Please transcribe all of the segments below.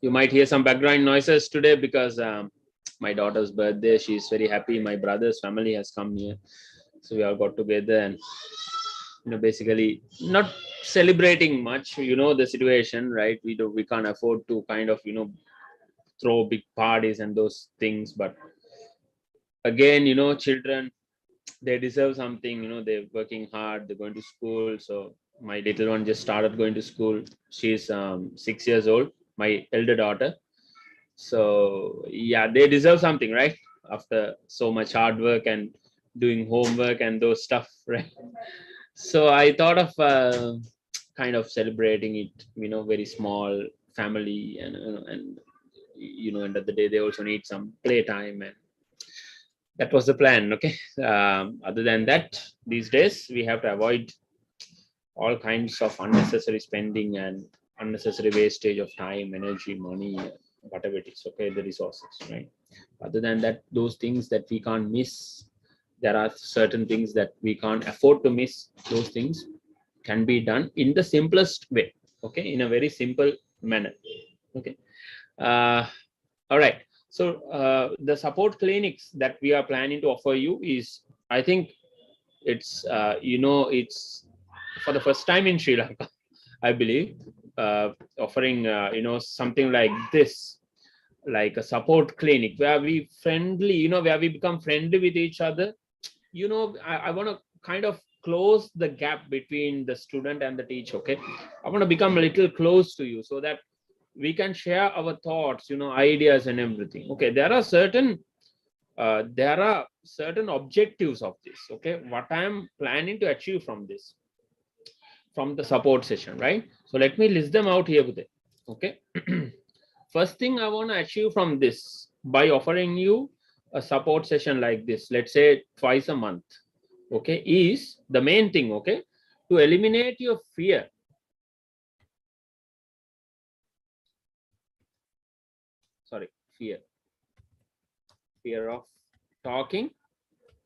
You might hear some background noises today because my daughter's birthday. She's very happy. My brother's family has come here, so we all got together and basically not celebrating much. The situation, right? We can't afford to kind of throw big parties and those things, but again, children, they deserve something. They're working hard, they're going to school. So my little one just started going to school. She's 6 years old, my elder daughter. So yeah, they deserve something, right? After so much hard work and doing homework and those stuff, right? So I thought of kind of celebrating it, very small family, and end of the day they also need some playtime, and that was the plan. Okay. Other than that, these days we have to avoid all kinds of unnecessary spending and unnecessary wastage of time, energy, money, whatever it is. Okay, the resources, right? Other than that, those things that we can't miss, there are certain things that we can't afford to miss. Those things can be done in the simplest way. Okay, in a very simple manner. Okay. uh, all right. So the support clinics that we are planning to offer you is, I think it's for the first time in Sri Lanka, I believe, offering something like this, like a support clinic where we friendly, where we become friendly with each other. I want to kind of close the gap between the student and the teacher. Okay, I want to become a little close to you so that we can share our thoughts, ideas and everything. Okay, there are certain objectives of this. Okay, what I am planning to achieve from this, from the support session, right? So let me list them out here with it. Okay. First thing I want to achieve from this, by offering you a support session like this, let's say twice a month, okay, is the main thing. Okay, to eliminate your fear. Sorry, fear of talking.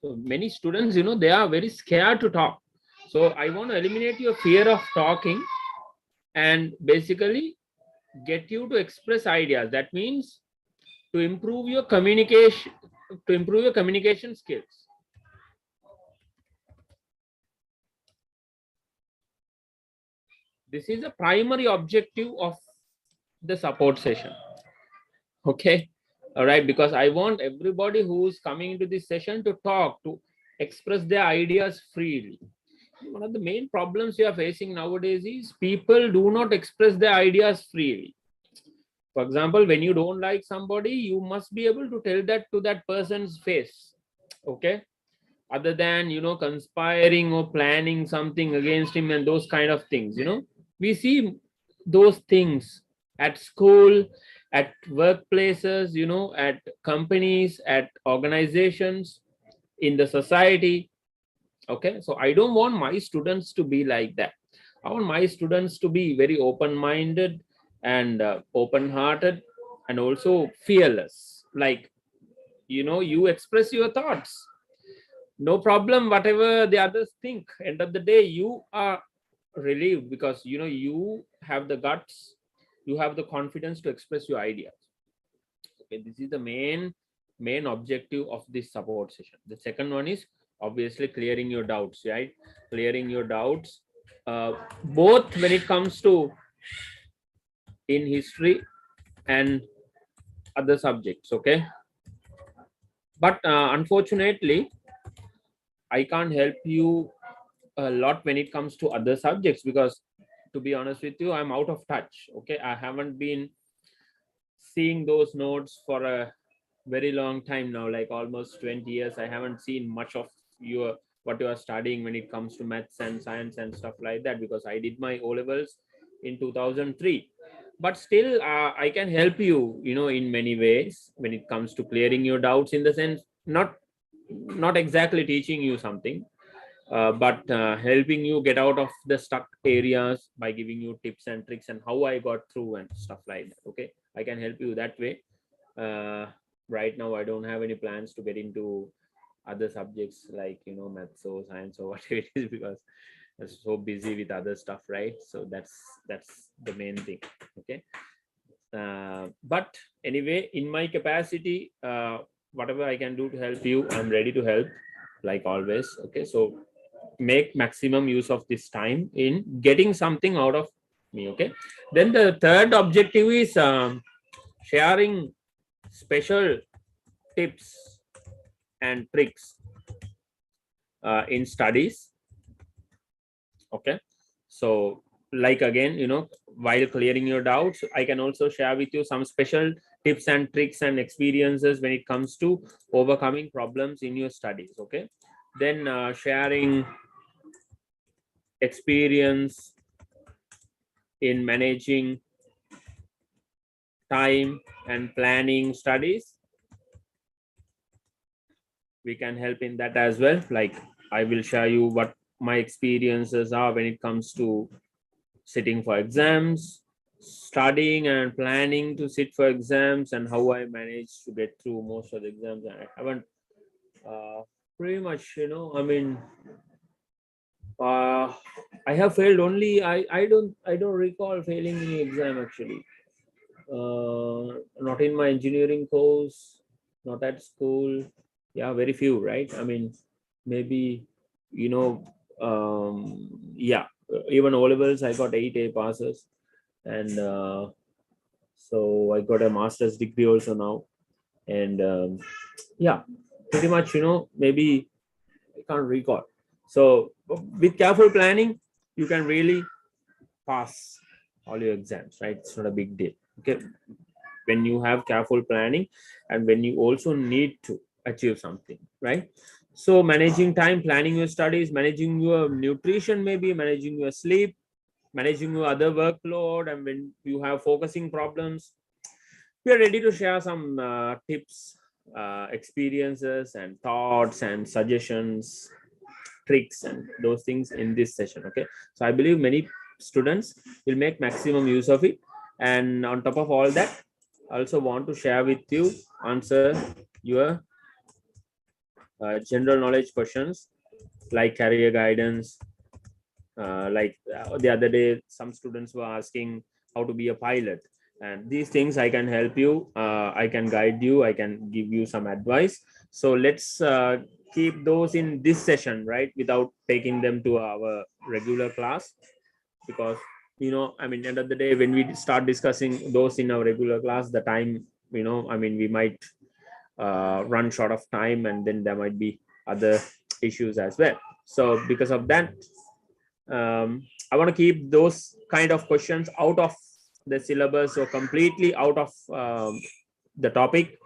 So many students, they are very scared to talk. So I want to eliminate your fear of talking and basically get you to express ideas. That means to improve your communication skills. This is the primary objective of the support session. Okay. All right, because I want everybody who's coming into this session to talk, to express their ideas freely. One of the main problems we are facing nowadays is people do not express their ideas freely. For example, when you don't like somebody, you must be able to tell that to that person's face. Okay. Other than, conspiring or planning something against him and those kind of things, we see those things at school, at workplaces, at companies, at organizations, in the society. Okay, so I don't want my students to be like that. I want my students to be very open-minded and open-hearted, and also fearless. Like, you express your thoughts, no problem, whatever the others think. End of the day, you are relieved because you have the guts, you have the confidence to express your ideas. Okay, this is the main objective of this support session. The second one is obviously clearing your doubts, right? Clearing your doubts, both when it comes to in history and other subjects. Okay, but unfortunately I can't help you a lot when it comes to other subjects, because to be honest with you, I'm out of touch. Okay, I haven't been seeing those notes for a very long time now, like almost 20 years. I haven't seen much of your what you are studying when it comes to maths and science and stuff like that, because I did my O levels in 2003. But still, I can help you, in many ways when it comes to clearing your doubts, in the sense, not exactly teaching you something, but helping you get out of the stuck areas by giving you tips and tricks and how I got through and stuff like that. Okay, I can help you that way. uh, right now I don't have any plans to get into other subjects like maths or science or whatever it is, because I'm so busy with other stuff, right? So that's the main thing. Okay, But anyway, in my capacity, whatever I can do to help you, I'm ready to help, like always. Okay, so make maximum use of this time in getting something out of me. Okay, then the third objective is sharing special tips and tricks in studies. Okay, so like again, while clearing your doubts, I can also share with you some special tips and tricks and experiences when it comes to overcoming problems in your studies. Okay, then sharing experience in managing time and planning studies, we can help in that as well. Like I will share you what my experiences are when it comes to sitting for exams, studying and planning to sit for exams, and how I managed to get through most of the exams. I haven't pretty much, uh, I have failed only. I don't recall failing any exam actually. Not in my engineering course, not at school. Yeah, very few, right? I mean, maybe, you know, yeah, even O levels, I got 8 A passes. And so I got a master's degree also now. And yeah, pretty much, maybe I can't recall. So with careful planning, you can really pass all your exams, right? It's not a big deal. Okay, when you have careful planning and when you also need to achieve something, right? So managing time, planning your studies, managing your nutrition, maybe managing your sleep, managing your other workload, and when you have focusing problems, we are ready to share some tips, experiences and thoughts and suggestions, tricks and those things in this session. Okay, so I believe many students will make maximum use of it. And on top of all that, I also want to share with you, answer your general knowledge questions like career guidance. Like the other day, some students were asking how to be a pilot, and these things I can help you. I can guide you. I can give you some advice. So let's keep those in this session, right? Without taking them to our regular class, because end of the day, when we start discussing those in our regular class, the time, we might run short of time, and then there might be other issues as well. So because of that, I want to keep those kind of questions out of the syllabus or completely out of the topic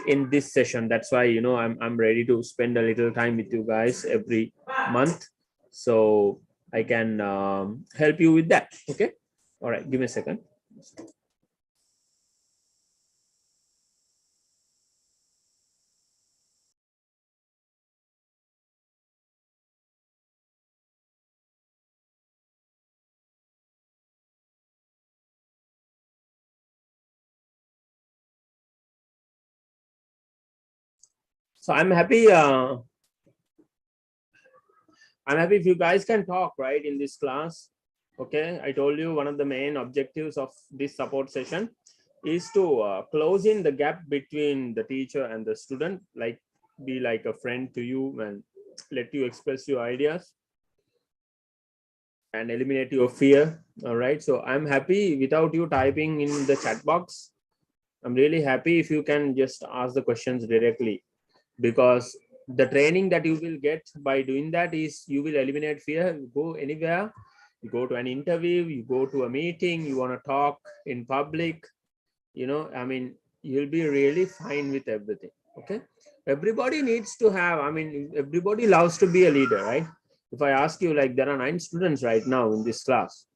in this session. That's why I'm ready to spend a little time with you guys every month, so I can help you with that. Okay, all right, give me a second. So I'm happy if you guys can talk, right, in this class. Okay, I told you one of the main objectives of this support session is to close in the gap between the teacher and the student, like be like a friend to you and let you express your ideas and eliminate your fear. All right, so I'm happy without you typing in the chat box. I'm really happy if you can just ask the questions directly, because the training that you will get by doing that is you will eliminate fear. You go anywhere, you go to an interview, you go to a meeting, you want to talk in public, you'll be really fine with everything. Okay, everybody needs to have, everybody loves to be a leader, right? If I ask you, like, there are 9 students right now in this class,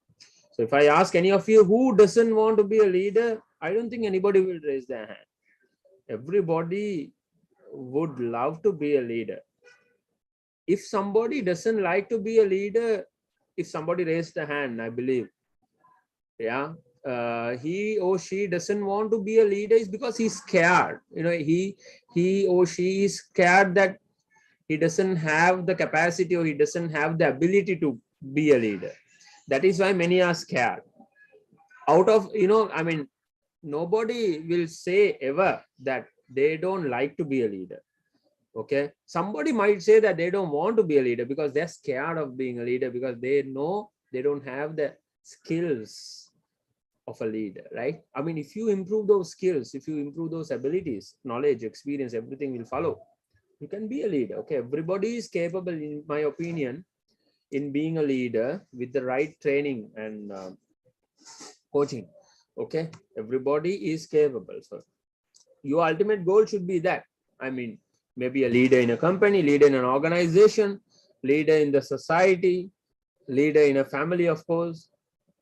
so if I ask any of you who doesn't want to be a leader, I don't think anybody will raise their hand. Everybody would love to be a leader. If somebody doesn't like to be a leader, if somebody raised a hand, I believe, yeah, he or she doesn't want to be a leader is because he's scared. He or she is scared that he doesn't have the capacity, or he doesn't have the ability to be a leader. That is why many are scared. Out of, nobody will say ever that they don't like to be a leader. Okay, somebody might say that they don't want to be a leader because they're scared of being a leader, because they know they don't have the skills of a leader, right? I mean, if you improve those skills, if you improve those abilities, knowledge, experience, everything will follow. You can be a leader. Okay, everybody is capable, in my opinion, in being a leader with the right training and coaching. Okay, everybody is capable. So your ultimate goal should be that. I mean, maybe a leader in a company, leader in an organization, leader in the society, leader in a family, of course.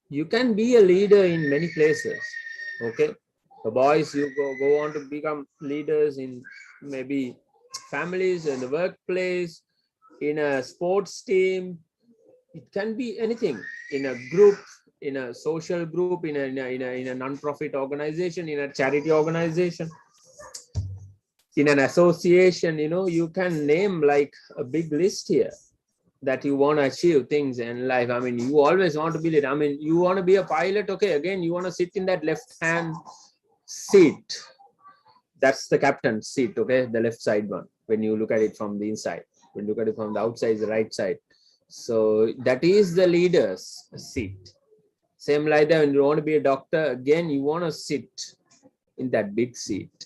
You can be a leader in many places. Okay, the boys, you go on to become leaders in maybe families, in the workplace, in a sports team. It can be anything, in a group, in a social group, in a non-profit organization, in a charity organization, in an association. You can name like a big list here that you want to achieve things in life. I mean, you always want to be lead. I mean, you want to be a pilot. Okay, again, you want to sit in that left hand seat. That's the captain's seat. Okay, the left side one, when you look at it from the inside. When you look at it from the outside, is the right side. So that is the leader's seat. Same like that, when you want to be a doctor, again, you want to sit in that big seat.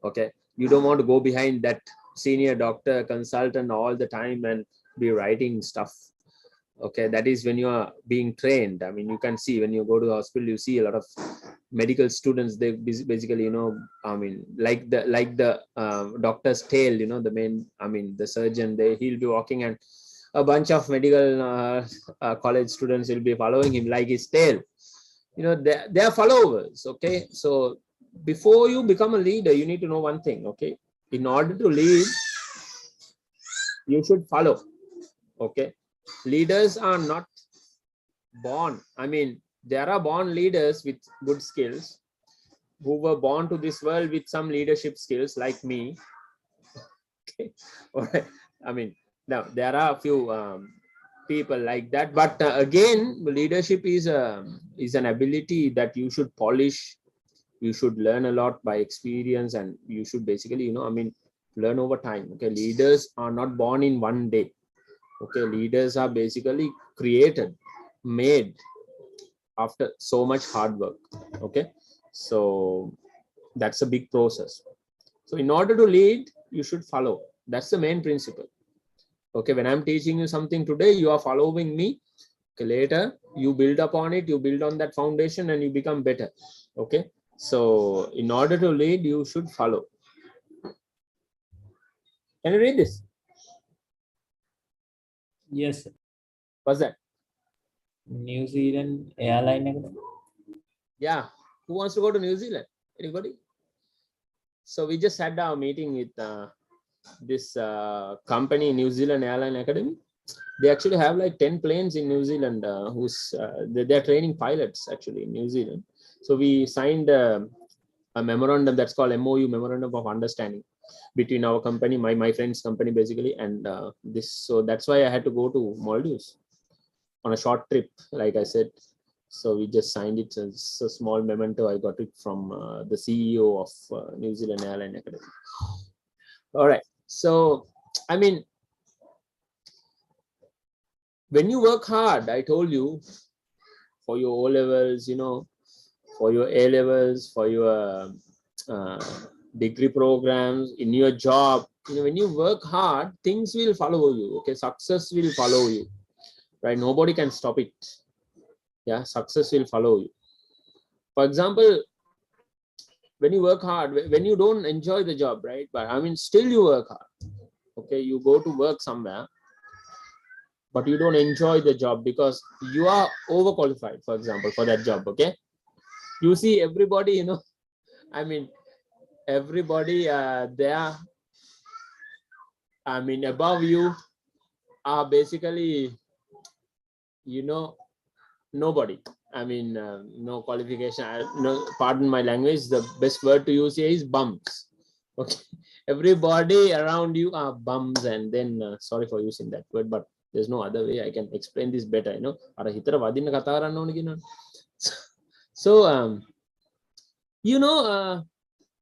Okay, you don't want to go behind that senior doctor, consultant all the time and be writing stuff. Okay, that is when you are being trained. I mean, you can see when you go to the hospital, you see a lot of medical students. They basically, I mean, like the doctor's tail, the main, I mean, the surgeon, he'll be walking, and a bunch of medical college students will be following him like his tail. They are followers. Okay, so before you become a leader, you need to know one thing. Okay, in order to lead, you should follow. Okay, leaders are not born. I mean, there are born leaders with good skills who were born to this world with some leadership skills, like me. Okay, all right. I mean, now there are a few people like that, but again, leadership is an ability that you should polish. You should learn a lot by experience, and you should basically, I mean, learn over time. Okay, leaders are not born in one day. Okay, leaders are basically created, made after so much hard work. Okay, so that's a big process. So in order to lead, you should follow. That's the main principle. Okay, when I'm teaching you something today, you are following me. Okay, later you build upon it, you build on that foundation, and you become better. Okay, so in order to lead, you should follow. Can you read this? Yes. What's that? New Zealand airline. Yeah, who wants to go to New Zealand? Anybody? So we just had our meeting with this company, New Zealand Airline Academy. They actually have like 10 planes in New Zealand who's they're training pilots actually in New Zealand. So we signed a memorandum that's called MOU, Memorandum of Understanding, between our company, my friend's company basically, and this. So that's why I had to go to Maldives on a short trip, like I said. So we just signed it. It's a small memento. I got it from the CEO of New Zealand Airline Academy. All right. So, I mean, when you work hard, I told you, for your O levels, for your A levels, for your degree programs, in your job, when you work hard, things will follow you. Okay, success will follow you, right? Nobody can stop it. Yeah, success will follow you. For example, when you work hard, when you don't enjoy the job, right? But I mean, still you work hard. Okay, you go to work somewhere, but you don't enjoy the job because you are overqualified, for example, for that job. Okay, you see everybody, I mean, everybody there, I mean, above you are basically, nobody. I mean, no qualification. No, pardon my language. The best word to use here is bums. Okay, everybody around you are bums, and then sorry for using that word, but there's no other way I can explain this better. So you know,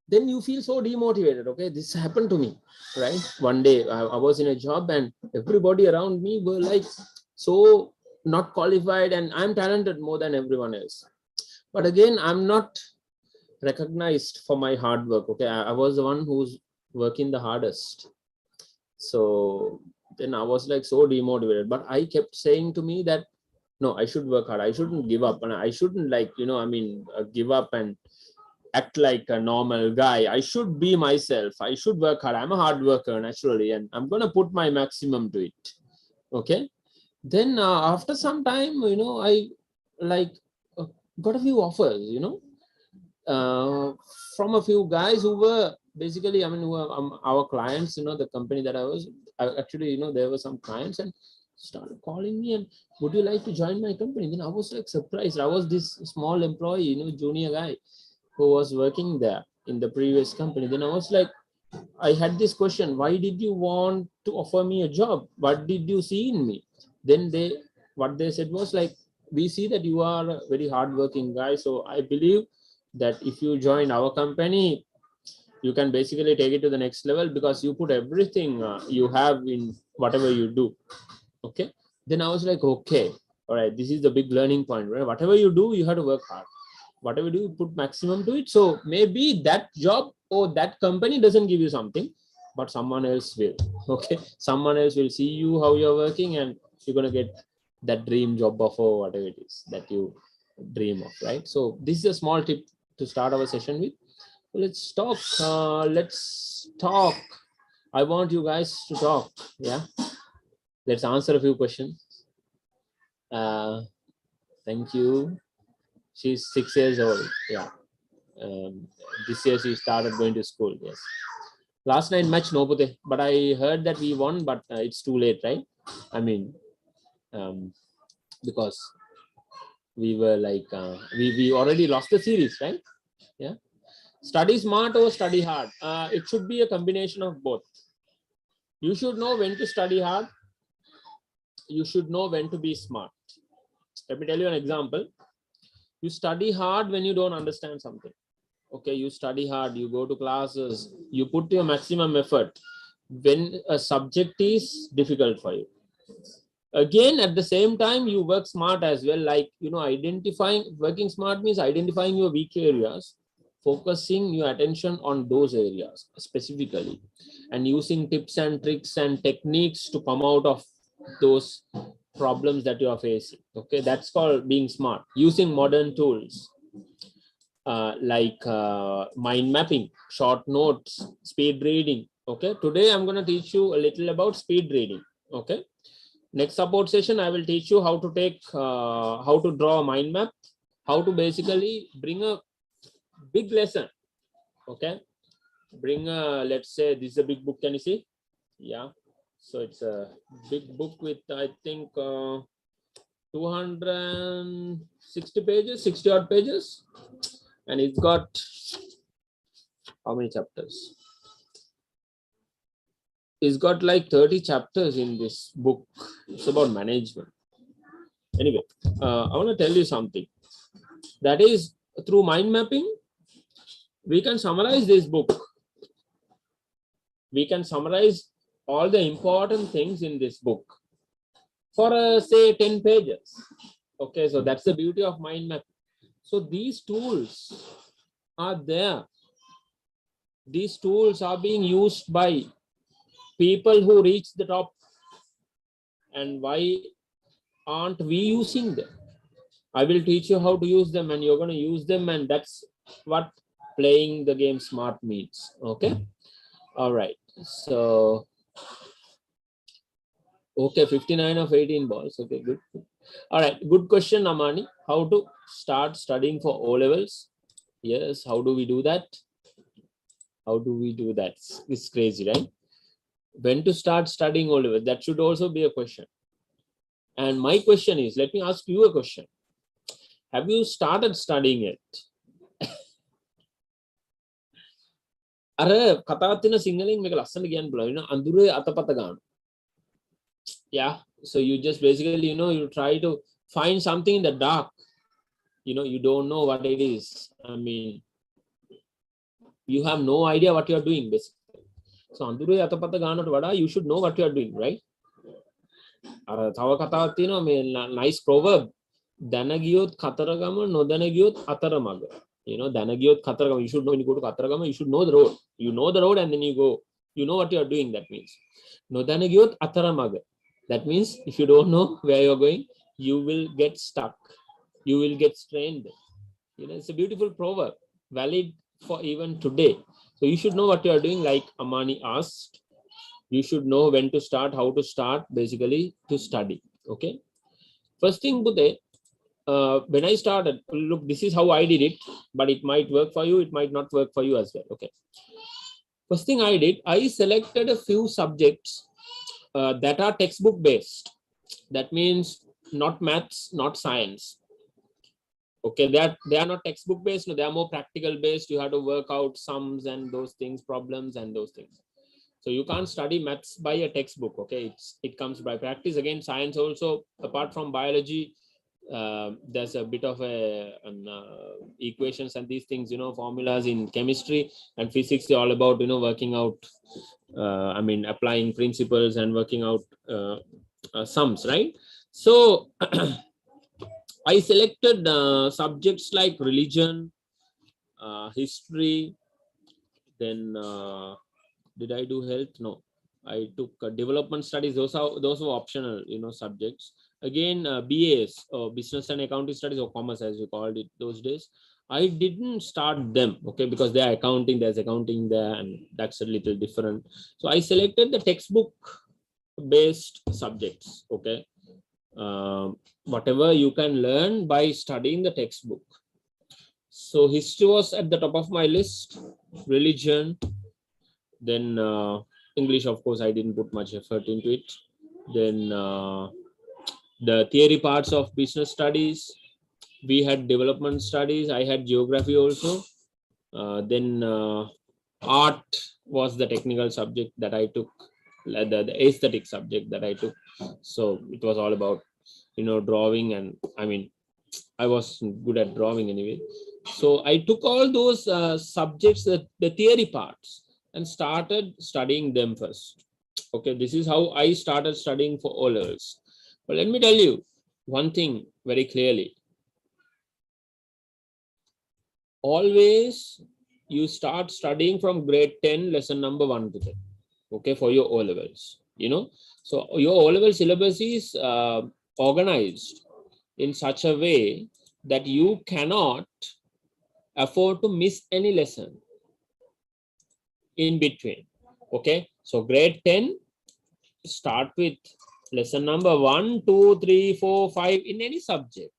then you feel so demotivated. Okay, this happened to me, right? One day I was in a job and everybody around me were like so not qualified, and I'm talented more than everyone else. But again, I'm not recognized for my hard work. Okay, I was the one who's working the hardest. So then I was like so demotivated. But I kept saying to me that no, I should work hard. I shouldn't give up, and I shouldn't like give up and act like a normal guy. I should be myself. I should work hard. I'm a hard worker naturally, and I'm gonna put my maximum to it. Okay. Then after some time, I like uh, got a few offers, uh, from a few guys who were basically, I mean, who were our clients. The company that actually, there were some clients and started calling me and would you like to join my company? Then I was like surprised. I was this small employee, junior guy who was working there in the previous company. Then I was like, I had this question: why did you want to offer me a job? What did you see in me? Then what they said was like, we see that you are a very hardworking guy, so I believe that if you join our company, you can basically take it to the next level because you put everything you have in whatever you do. Okay. Then I was like, okay, all right, this is the big learning point, right? Whatever you do, you have to work hard. Whatever you do, you put maximum to it. So maybe that job or that company doesn't give you something, but someone else will. Okay, someone else will see you how you're working, and you're gonna get that dream job offer, whatever it is that you dream of, right? So this is a small tip to start our session with. Let's talk. Let's talk. I want you guys to talk. Yeah, let's answer a few questions. uh, Thank you. She's 6 years old. Yeah. This year she started going to school. Yes. Last night match no pute, but I heard that we won, but it's too late, right? I mean, um, because we were like we already lost the series, right? Yeah. Study smart or study hard? It should be a combination of both. You should know when to study hard. You should know when to be smart. Let me tell you an example. You study hard when you don't understand something. Okay, you study hard, you go to classes, you put your maximum effort when a subject is difficult for you. Again, at the same time, you work smart as well, like identifying. Working smart means identifying your weak areas, focusing your attention on those areas specifically, and using tips and tricks and techniques to come out of those problems that you are facing. Okay, that's called being smart. Using modern tools like mind mapping, short notes, speed reading. Okay, today I'm going to teach you a little about speed reading. Okay, next support session I will teach you how to draw a mind map, how to basically bring a big lesson. Okay, bring a, let's say this is a big book. Can you see? Yeah, so it's a big book with I think 260 pages, 60 odd pages, and it's got how many chapters? It's got like 30 chapters in this book. It's about management. Anyway, I want to tell you something. That is, through mind mapping, we can summarize this book. We can summarize all the important things in this book for say 10 pages. Okay, so that's the beauty of mind mapping. So these tools are there. These tools are being used by people who reach the top. And why aren't we using them? I will teach you how to use them, and you're going to use them, and that's what playing the game smart means. Okay. All right. So, okay, 59 of 18 balls. Okay, good. All right. Good question, Amani. How to start studying for O levels? Yes. How do we do that? How do we do that? It's crazy, right? When to start studying O levels? That should also be a question. And my question is, let me ask you a question. Have you started studying it? අර කතාවත් වෙන සිංහලෙන් මේක ලස්සන කියන්න පුළුවන් වෙන අඳුරේ අතපත ගන්න. Yeah, so you just basically you try to find something in the dark. You don't know what it is. I mean, you have no idea what you are doing basically. So අඳුරේ අතපත ගන්නට වඩා you should know what you are doing, right? අර තව කතාවක් තියෙනවා මේ nice proverb. දැන ගියොත් කතරගම නොදැන ගියොත් අතරමඟ. You know, දැන ගියොත් Kataragama, you should know when you go to Kataragama, you should know the road. You know the road and then you go. You know what you are doing, that means. නොදැන ගියොත් අතරමඟ. That means if you don't know where you are going, you will get stuck. You will get strained. You know, it's a beautiful proverb, valid for even today. So you should know what you are doing, like Amani asked. You should know when to start, how to start, basically to study. Okay. First thing, Bude, when I started, look, this is how I did it, but it might work for you, it might not work for you as well. Okay. First thing I did, I selected a few subjects that are textbook based. That means not maths, not science. Okay, they are not textbook based, no, they are more practical based. You have to work out sums and those things, problems and those things. So you can't study maths by a textbook. Okay, it comes by practice. Again, science also, apart from biology, there's a bit of equations and these things, you know, formulas in chemistry, and physics is all about, you know, working out, applying principles and working out sums, right? So I selected subjects like religion, history, then did I do health? No, I took development studies. Those were optional, you know, subjects. Again, BAs, or business and accounting studies, or commerce as we called it those days. I didn't start them, okay, because they are accounting, there's accounting there, and that's a little different. So I selected the textbook based subjects, okay. Whatever you can learn by studying the textbook. So history was at the top of my list, religion, then English, of course, I didn't put much effort into it. Then the theory parts of business studies, we had development studies, I had geography also. Then art was the technical subject that I took, the aesthetic subject that I took. So it was all about, you know, drawing, and I was good at drawing anyway. So I took all those subjects, the theory parts, and started studying them first. Okay, this is how I started studying for O levels. But let me tell you one thing very clearly. Always you start studying from grade 10, lesson number 1 to 10. Okay, for your O levels, you know. So your O level syllabus is organized in such a way that you cannot afford to miss any lesson in between. Okay, so grade 10, start with lesson number 1, 2, 3, 4, 5 in any subject.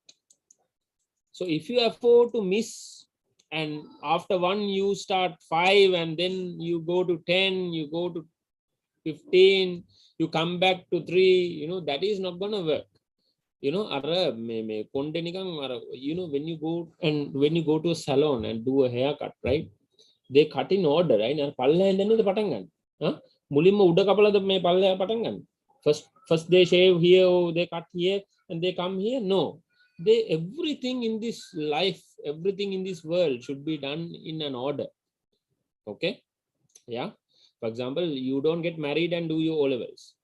So if you afford to miss, and after 1 you start 5, and then you go to 10, you go to 15, you come back to 3, you know, that is not gonna work. You know, you know, when you go to a salon and do a haircut, right? They cut in order, right? First they shave here, or they cut here, and they come here. No, everything in this life, everything in this world should be done in an order. Okay, yeah. For example, you don't get married and do your O levels.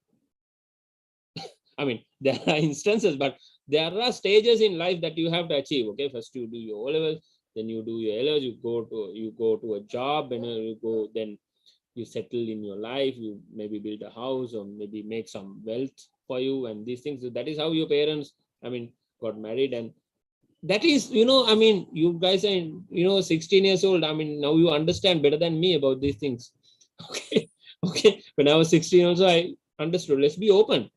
There are instances, but there are stages in life that you have to achieve. Okay, first you do your O levels, then you do your L levels, you go to a job, and then you settle in your life, you maybe build a house, or maybe make some wealth for you, and these things. So that is how your parents got married. And that is, you know, you guys are, you know, 16 years old. Now you understand better than me about these things. Okay, when I was 16 also, I understood. Let's be open.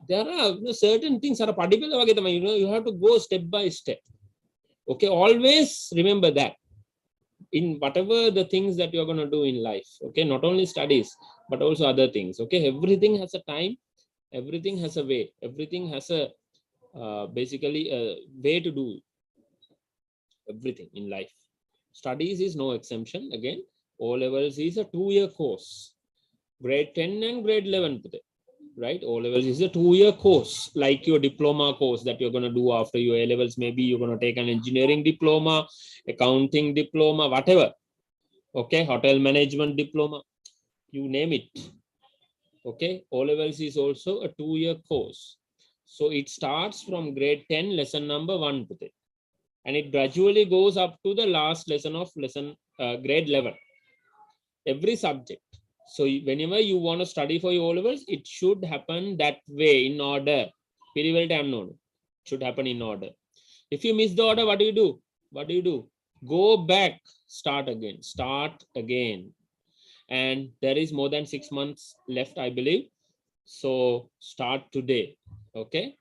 There are, you know, certain things are you know, you have to go step by step. Okay, always remember that in whatever the things that you're going to do in life. Okay, not only studies but also other things. Okay, everything has a time, everything has a way, everything has a basically a way to do everything in life. Studies is no exemption. Again, O levels is a 2-year course, grade 10 and grade 11 today. Right, O levels is a 2-year course, like your diploma course that you're going to do after your A levels. Maybe you're going to take an engineering diploma, accounting diploma, whatever. Okay, hotel management diploma, you name it. Okay, O levels is also a 2-year course. So it starts from grade 10, lesson number 1 today, and it gradually goes up to the last lesson of grade 11. Every subject. So whenever you want to study for your O levels, it should happen that way in order. Should happen in order. If you miss the order, what do you do? What do you do? Go back, start again. And there is more than 6 months left, I believe. So start today. Okay.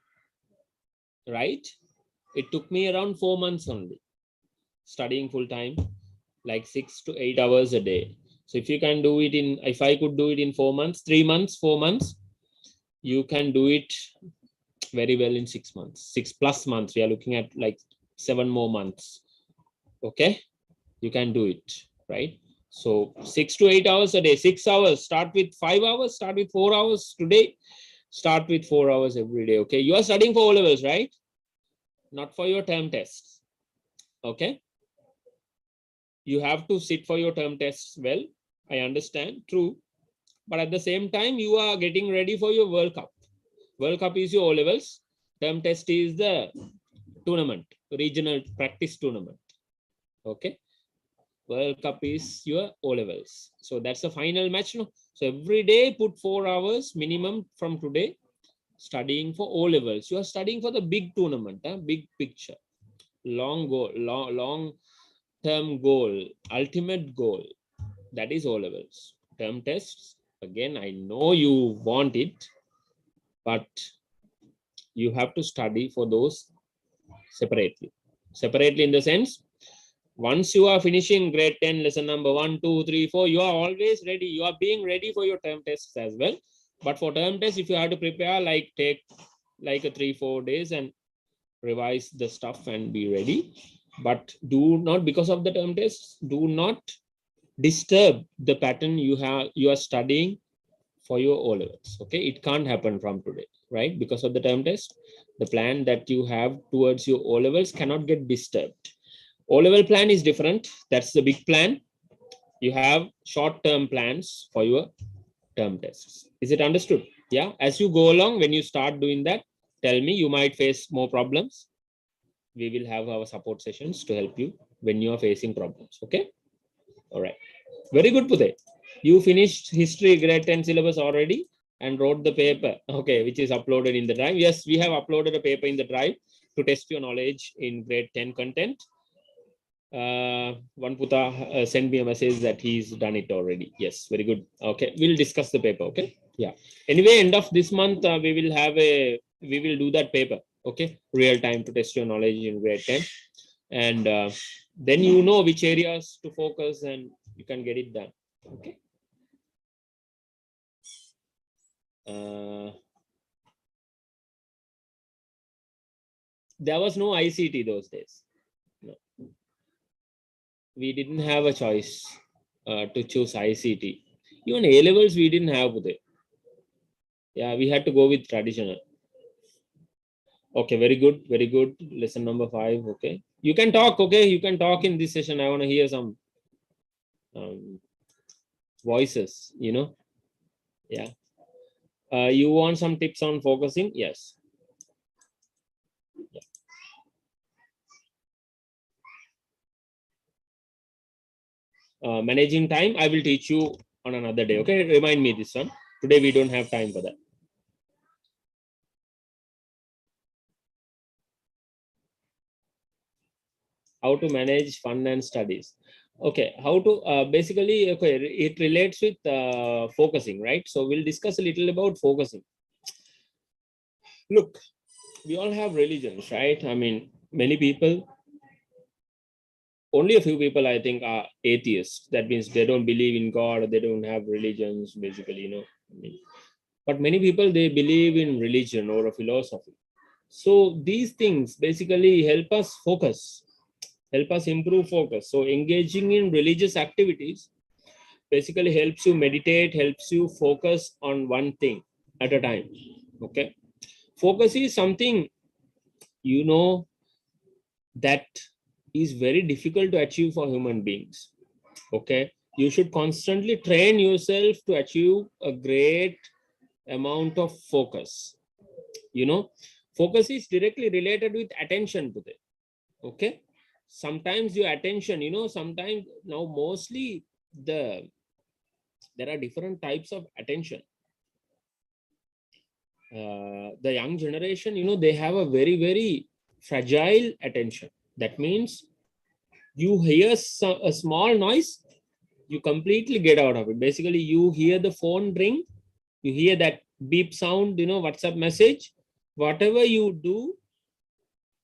Right. It took me around 4 months only, studying full time, like 6 to 8 hours a day. So if you can do it if I could do it in 4 months, 3 months, 4 months, you can do it very well in 6 months, 6+ months. We are looking at like 7 more months. Okay. You can do it, right? So 6 to 8 hours a day, 6 hours, start with 5 hours, start with 4 hours today, start with 4 hours every day. Okay. You are studying for O levels, right? Not for your term tests. Okay. You have to sit for your term tests well. I understand, true. But at the same time, you are getting ready for your World Cup. World Cup is your O levels. Term test is the tournament, regional practice tournament. Okay. World Cup is your O levels. So that's the final match. No? So every day put 4 hours minimum from today studying for O levels. You are studying for the big tournament, big picture, long goal, long term goal, ultimate goal. That is O levels. Term tests, again, I know you want it, but you have to study for those separately. Separately in the sense, once you are finishing grade 10, lesson number 1, 2, 3, 4, you are always ready. You are being ready for your term tests as well. But for term tests, if you have to prepare, like take like a 3-4 days and revise the stuff and be ready. But do not, because of the term tests, do not disturb the pattern you are studying for your O levels. Okay, it can't happen from today, right? Because of the term test, the plan that you have towards your O levels cannot get disturbed. O level plan is different. That's the big plan. You have short-term plans for your term tests. Is it understood? Yeah. As you go along, when you start doing that, tell me. You might face more problems. We will have our support sessions to help you when you are facing problems. Okay. All right. Very good, Pute. You finished history grade 10 syllabus already and wrote the paper. Okay, which is uploaded in the drive. Yes, we have uploaded a paper in the drive to test your knowledge in grade 10 content. One Puta sent me a message that he's done it already. Yes, very good. Okay, we'll discuss the paper. Okay, yeah. Anyway, end of this month, we will do that paper. Okay, real time to test your knowledge in grade 10, and then you know which areas to focus and you can get it done. Okay. There was no ICT those days. No. We didn't have a choice to choose ICT. Even A levels we didn't have. Yeah, we had to go with traditional. Okay, very good, very good. Lesson number 5. Okay, you can talk. Okay, you can talk in this session. I want to hear some voices. Yeah. You want some tips on focusing? Yes. Yeah. Managing time, I will teach you on another day. Okay, remind me this one. Today we don't have time for that. How to manage fun and studies. Okay, how to basically, okay, it relates with focusing, right? So we'll discuss a little about focusing. Look, we all have religions, right? I mean, many people, only a few people I think are atheists. That means they don't believe in God, they don't have religions, basically. I mean, but many people, they believe in religion or a philosophy. So these things basically help us focus, help us improve focus. So engaging in religious activities basically helps you meditate, helps you focus on one thing at a time. Okay. Focus is something, that is very difficult to achieve for human beings. Okay. You should constantly train yourself to achieve a great amount of focus. Focus is directly related with attention today. Okay. Sometimes your attention, sometimes now mostly there are different types of attention. The young generation, they have a very, very fragile attention. That means you hear a small noise, you completely get out of it. Basically, you hear the phone ring, you hear that beep sound, WhatsApp message, whatever you do,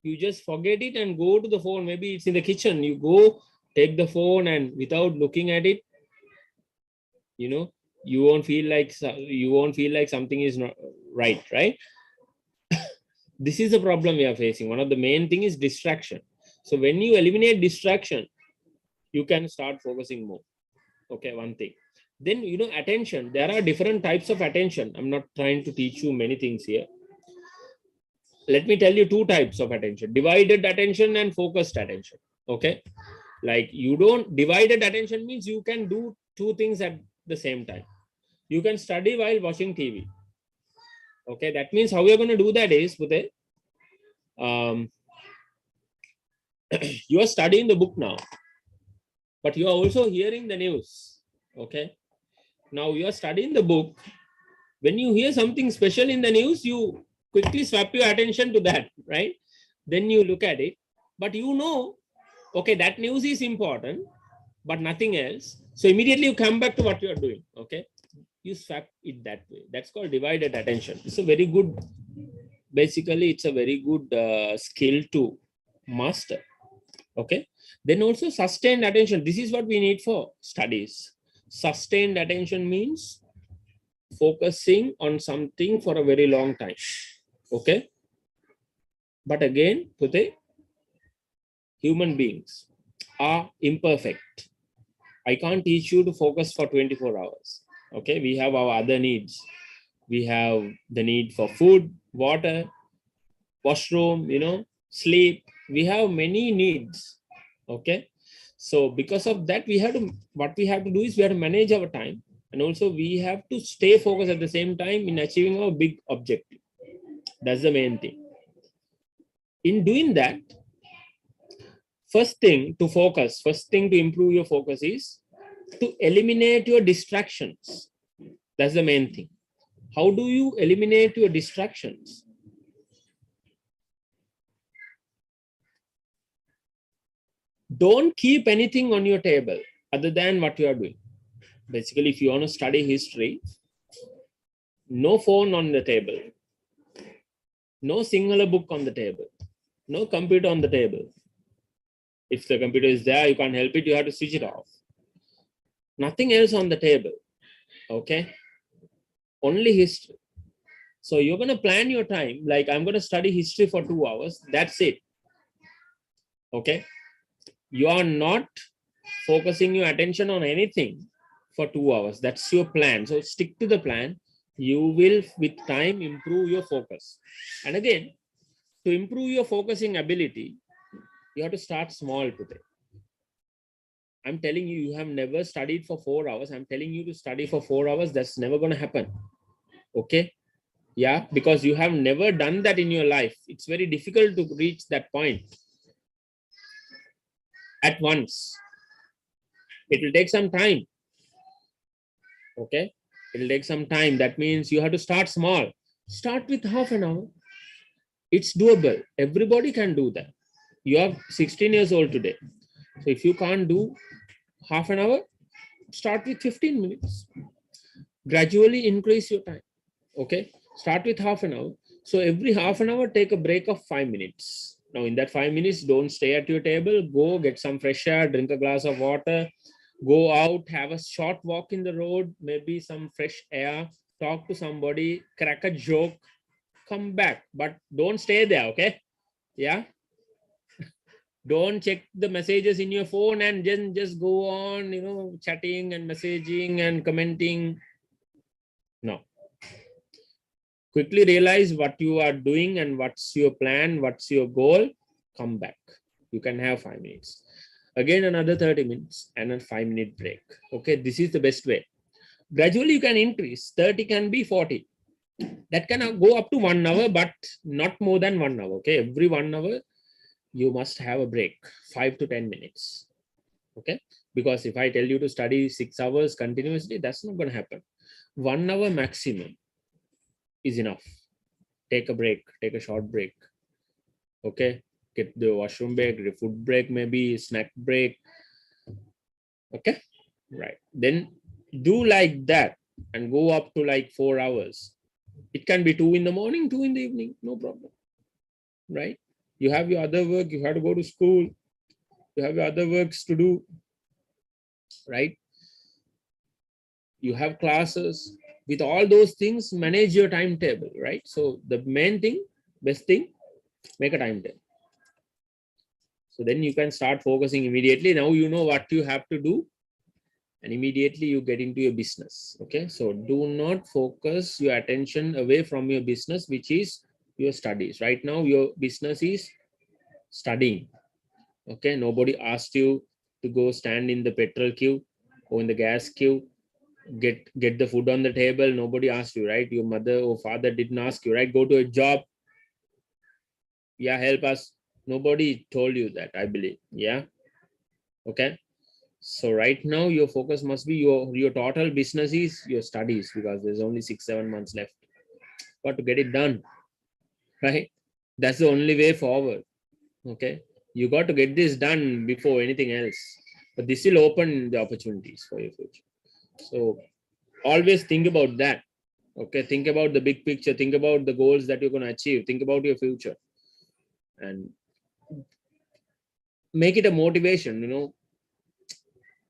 you just forget it and go to the phone. Maybe it's in the kitchen, you go take the phone, and without looking at it, you won't feel like something is not right. This is the problem we are facing. One of the main thing is distraction. So when you eliminate distraction, you can start focusing more. Okay, one thing. Then, attention. There are different types of attention. I'm not trying to teach you many things here. Let me tell you two types of attention: divided attention and focused attention. Okay, like divided attention means you can do two things at the same time. You can study while watching TV. Okay, that means how you're going to do that is, Pute, you are studying the book now, but you are also hearing the news. Okay, now you are studying the book. When you hear something special in the news, you quickly swap your attention to that, right? Then you look at it, but okay, that news is important, but nothing else. So immediately you come back to what you are doing. Okay, you swap it that way. That's called divided attention. It's a very good, basically, it's a very good skill to master. Okay, then also sustained attention. This is what we need for studies. Sustained attention means focusing on something for a very long time. Okay, but again, today, human beings are imperfect. I can't teach you to focus for 24 hours. Okay, we have our other needs. We have the need for food, water, washroom, sleep. We have many needs. Okay, so because of that, what we have to do is we have to manage our time, and also we have to stay focused at the same time in achieving our big objective. That's the main thing. In doing that, first thing to improve your focus is to eliminate your distractions. That's the main thing. How do you eliminate your distractions? Don't keep anything on your table other than what you are doing. Basically, if you want to study history, no phone on the table, no singular book on the table, no computer on the table. If the computer is there, you can't help it, you have to switch it off. Nothing else on the table. Okay, only history. So you're going to plan your time, like I'm going to study history for 2 hours. That's it. Okay, you are not focusing your attention on anything for 2 hours. That's your plan. So stick to the plan. You will, with time, improve your focus. And again, to improve your focusing ability, you have to start small today. I'm telling you, you have never studied for 4 hours. I'm telling you to study for 4 hours. That's never going to happen. Okay. Yeah, because you have never done that in your life. It's very difficult to reach that point at once. It will take some time. Okay, it will take some time. That means you have to start small. Start with half an hour. It's doable. Everybody can do that. You are 16 years old today. So if you can't do half an hour, start with 15 minutes. Gradually increase your time. Okay, start with half an hour. So every half an hour, take a break of 5 minutes. Now in that 5 minutes, don't stay at your table. Go get some fresh air, drink a glass of water, go out, have a short walk in the road, maybe some fresh air, talk to somebody, crack a joke, come back, but don't stay there. Okay, yeah, don't check the messages in your phone and just go on, chatting and messaging and commenting. No, quickly realize what you are doing and what's your plan, what's your goal. Come back. You can have 5 minutes. Again another 30 minutes and a 5-minute break. Okay, this is the best way. Gradually you can increase. 30 can be 40. That can go up to 1 hour, but not more than 1 hour. Okay, every 1 hour you must have a break, 5 to 10 minutes. Okay, because if I tell you to study 6 hours continuously, that's not going to happen. 1 hour maximum is enough. Take a break, take a short break. Okay, get the washroom break, the food break, maybe snack break. Okay, right, then do like that and go up to like 4 hours. It can be 2 in the morning, 2 in the evening, no problem. Right, you have your other work, you have to go to school, you have your other works to do, right? You have classes. With all those things, manage your timetable, right? So the main thing, best thing, make a timetable. So then you can start focusing immediately. Now you know what you have to do, and immediately you get into your business. Okay, so do not focus your attention away from your business, which is your studies. Right now your business is studying. Okay, nobody asked you to go stand in the petrol queue or in the gas queue, get the food on the table. Nobody asked you, right? Your mother or father didn't ask you, right? Go to a job, yeah, help us. Nobody told you that, I believe. Yeah, okay. So right now your focus must be your total business is your studies, because there's only 6-7 months left. Got to get it done, right? That's the only way forward. Okay, you got to get this done before anything else, but this will open the opportunities for your future. So always think about that. Okay, think about the big picture, think about the goals that you're going to achieve, think about your future, and make it a motivation,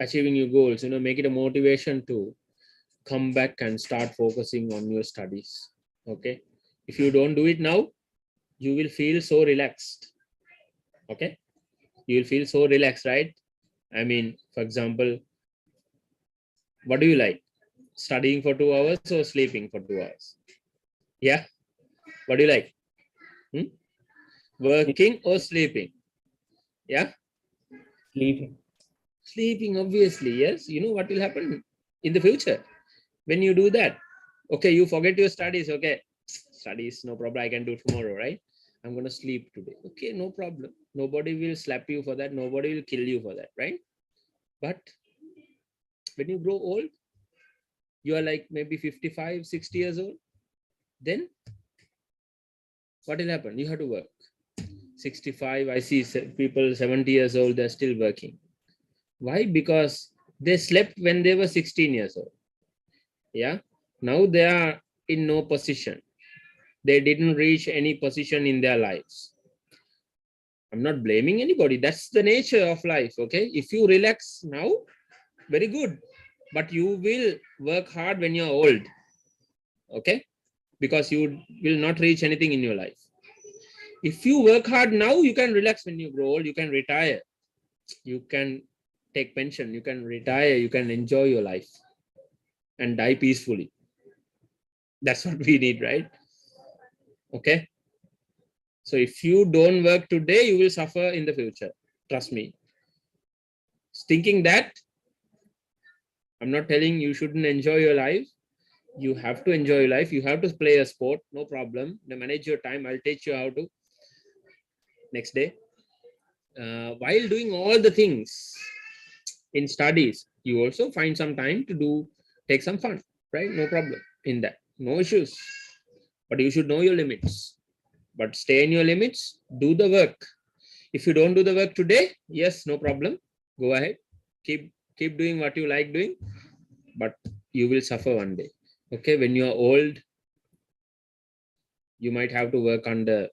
achieving your goals, make it a motivation to come back and start focusing on your studies. Okay, if you don't do it now, you will feel so relaxed. Okay, you will feel so relaxed, right? I mean, for example, what do you like, studying for 2 hours or sleeping for 2 hours? Yeah, what do you like? Hmm? Working or sleeping? Yeah, Sleeping. sleeping, obviously. Yes, you know what will happen in the future when you do that. Okay, you forget your studies. Okay, studies, no problem, I can do tomorrow, right? I'm going to sleep today. Okay, no problem, nobody will slap you for that, nobody will kill you for that, right? But when you grow old, you are like maybe 55, 60 years old, then what will happen? You have to work. 65, I see people 70 years old, they're still working. Why? Because they slept when they were 16 years old. Yeah, now they are in no position, they didn't reach any position in their lives. I'm not blaming anybody, that's the nature of life. Okay, if you relax now, very good, but you will work hard when you're old. Okay, because you will not reach anything in your life. If you work hard now, you can relax when you grow old, you can retire, you can take pension, you can retire, you can enjoy your life and die peacefully. That's what we need, right? Okay, so if you don't work today, you will suffer in the future, trust me. Thinking that, I'm not telling you shouldn't enjoy your life. You have to enjoy your life, you have to play a sport, no problem. Now manage your time, I'll teach you how to next day. While doing all the things in studies, you also find some time to do, take some fun, right? No problem in that, no issues. But you should know your limits, but stay in your limits, do the work. If you don't do the work today, yes, no problem, go ahead, keep doing what you like doing, but you will suffer one day. Okay, when you are old, you might have to work under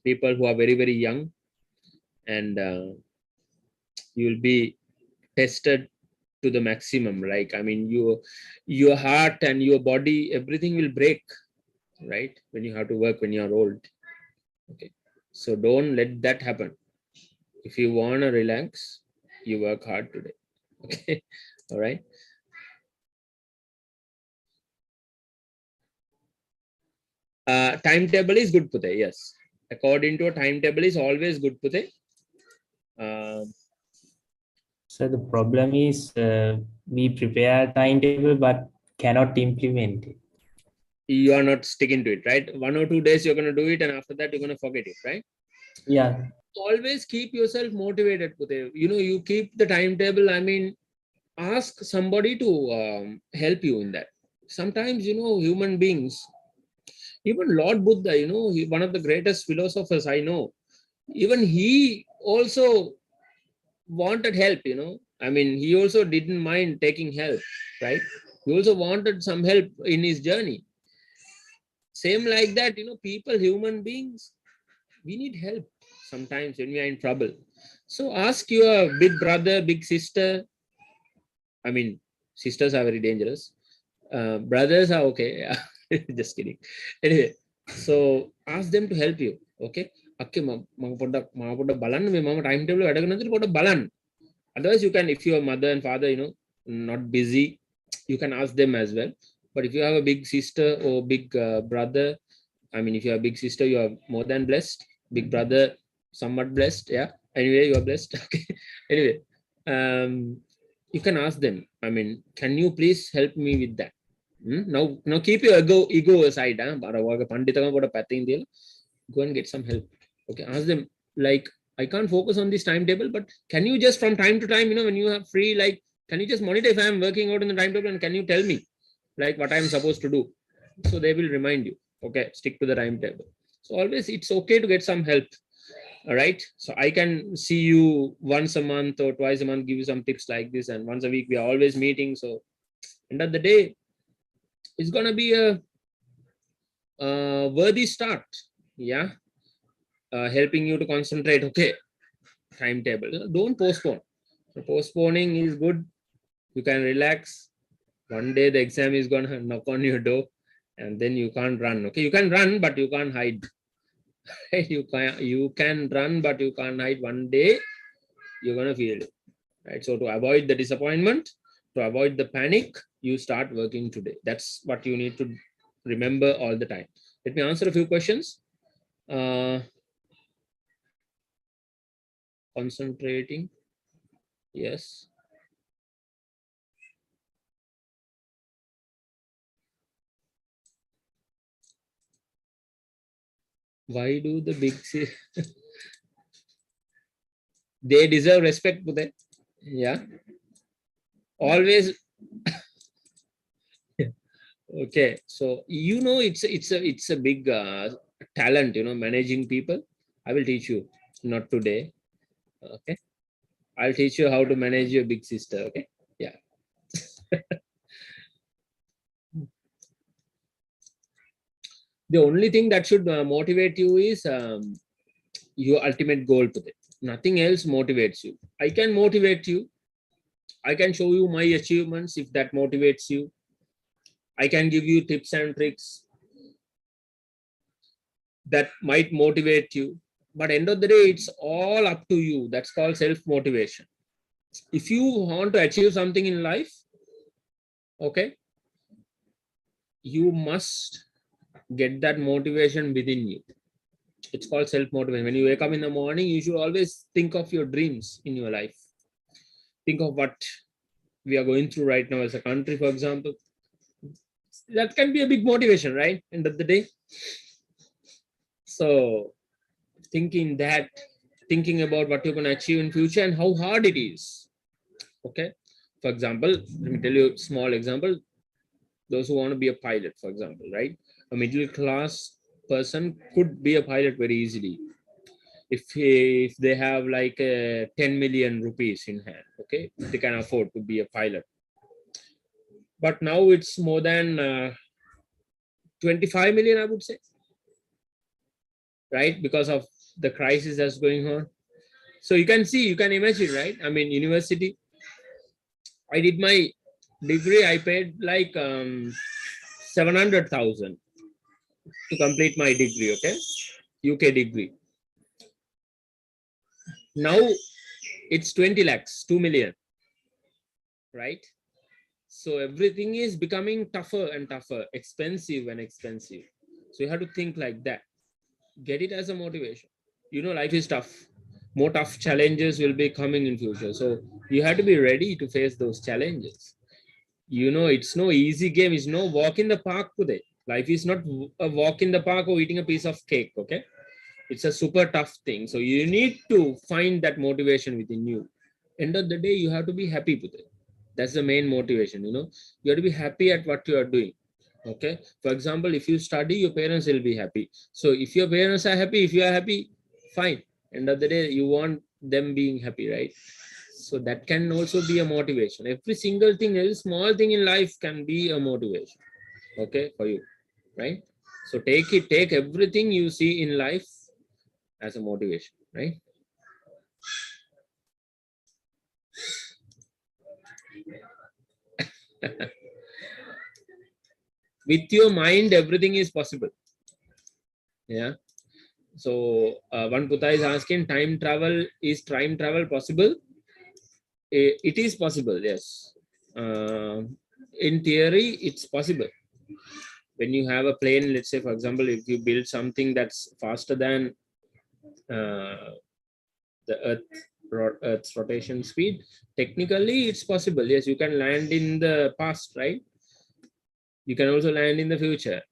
people who are very very young, and you will be tested to the maximum. Like, I mean, your heart and your body, everything will break, right? When you have to work when you are old. Okay, so don't let that happen. If you want to relax, you work hard today. Okay, all right. Timetable is good, Pute. Yes, according to a timetable is always good, Pute. So the problem is we prepare a timetable but cannot implement it. You are not sticking to it, right? 1 or 2 days you're going to do it, and after that you're going to forget it, right? Yeah. Always keep yourself motivated, Pute. You keep the timetable. I mean, ask somebody to help you in that. Sometimes, human beings, even Lord Buddha, one of the greatest philosophers I know, even he also wanted help, I mean, he also didn't mind taking help, right? He also wanted some help in his journey. Same like that, people, human beings, we need help sometimes when we are in trouble. So ask your big brother, big sister. I mean, sisters are very dangerous. Brothers are okay. Just kidding. Anyway, so ask them to help you. Okay. Okay, balan me mama timetable balan. Otherwise, you can, if your mother and father, not busy, you can ask them as well. But if you have a big sister or big brother, I mean, if you have a big sister, you are more than blessed. Big brother, somewhat blessed. Yeah. Anyway, you are blessed. Okay. Anyway, you can ask them. I mean, can you please help me with that? Now keep your ego aside. Go and get some help. Okay. Ask them, like, I can't focus on this timetable, but can you just from time to time, when you have free, like, can you just monitor if I'm working out in the timetable, and can you tell me like what I'm supposed to do? So they will remind you. Okay, stick to the timetable. So always it's okay to get some help. All right. So I can see you once a month or twice a month, give you some tips like this, and once a week we are always meeting. So end of the day, it's gonna be a worthy start. Yeah. Helping you to concentrate. Okay, timetable. Don't postpone. So postponing is good. You can relax. One day the exam is gonna knock on your door, and then you can't run. Okay, you can run, but you can't hide. You can run, but you can't hide. One day you're gonna feel it. Right. So to avoid the disappointment, to avoid the panic, you start working today. That's what you need to remember all the time. Let me answer a few questions. Concentrating. Yes. Why do the big they deserve respect, Buddha? Yeah. Always. Okay. So it's a big talent, managing people. I will teach you. Not today. Okay. I'll teach you how to manage your big sister. Okay. Yeah. The only thing that should motivate you is your ultimate goal today. Nothing else motivates you. I can motivate you. I can show you my achievements if that motivates you. I can give you tips and tricks that might motivate you. But end of the day, it's all up to you. That's called self-motivation. If you want to achieve something in life, okay, you must get that motivation within you. It's called self-motivation. When you wake up in the morning, you should always think of your dreams in your life. Think of what we are going through right now as a country, for example. That can be a big motivation, right? End of the day. So thinking about what you're going to achieve in future and how hard it is. Okay. For example, let me tell you a small example. Those who want to be a pilot, for example, right? A middle class person could be a pilot very easily if they have like 10 million rupees in hand. Okay, they can afford to be a pilot. But now it's more than 25 million, I would say, right? Because of the crisis that's going on. So you can see, you can imagine, right? I mean, university, I did my degree, I paid like 700,000 to complete my degree, okay? UK degree. Now it's 20 lakhs, 2 million, right? So everything is becoming tougher and tougher, expensive and expensive. So you have to think like that. Get it as a motivation. Life is tough. more tough challenges will be coming in future. So you have to be ready to face those challenges. You know, it's no easy game. It's no walk in the park today. Life is not a walk in the park or eating a piece of cake. Okay, it's a super tough thing. So you need to find that motivation within you. End of the day, you have to be happy with it. That's the main motivation. You know, you have to be happy at what you are doing. Okay, for example, if you study, your parents will be happy. So if your parents are happy, if you are happy, fine. End of the day, you want them being happy, right? So that can also be a motivation. Every single thing, every small thing in life can be a motivation. Okay, for you, right? So take everything you see in life as a motivation, right? With your mind, everything is possible. Yeah. So one Putta is asking, time travel possible? It is possible, yes. In theory, it's possible. When you have a plane, let's say, for example, if you build something that's faster than uh, the Earth's rotation speed, technically it's possible. Yes, you can land in the past, right? You can also land in the future.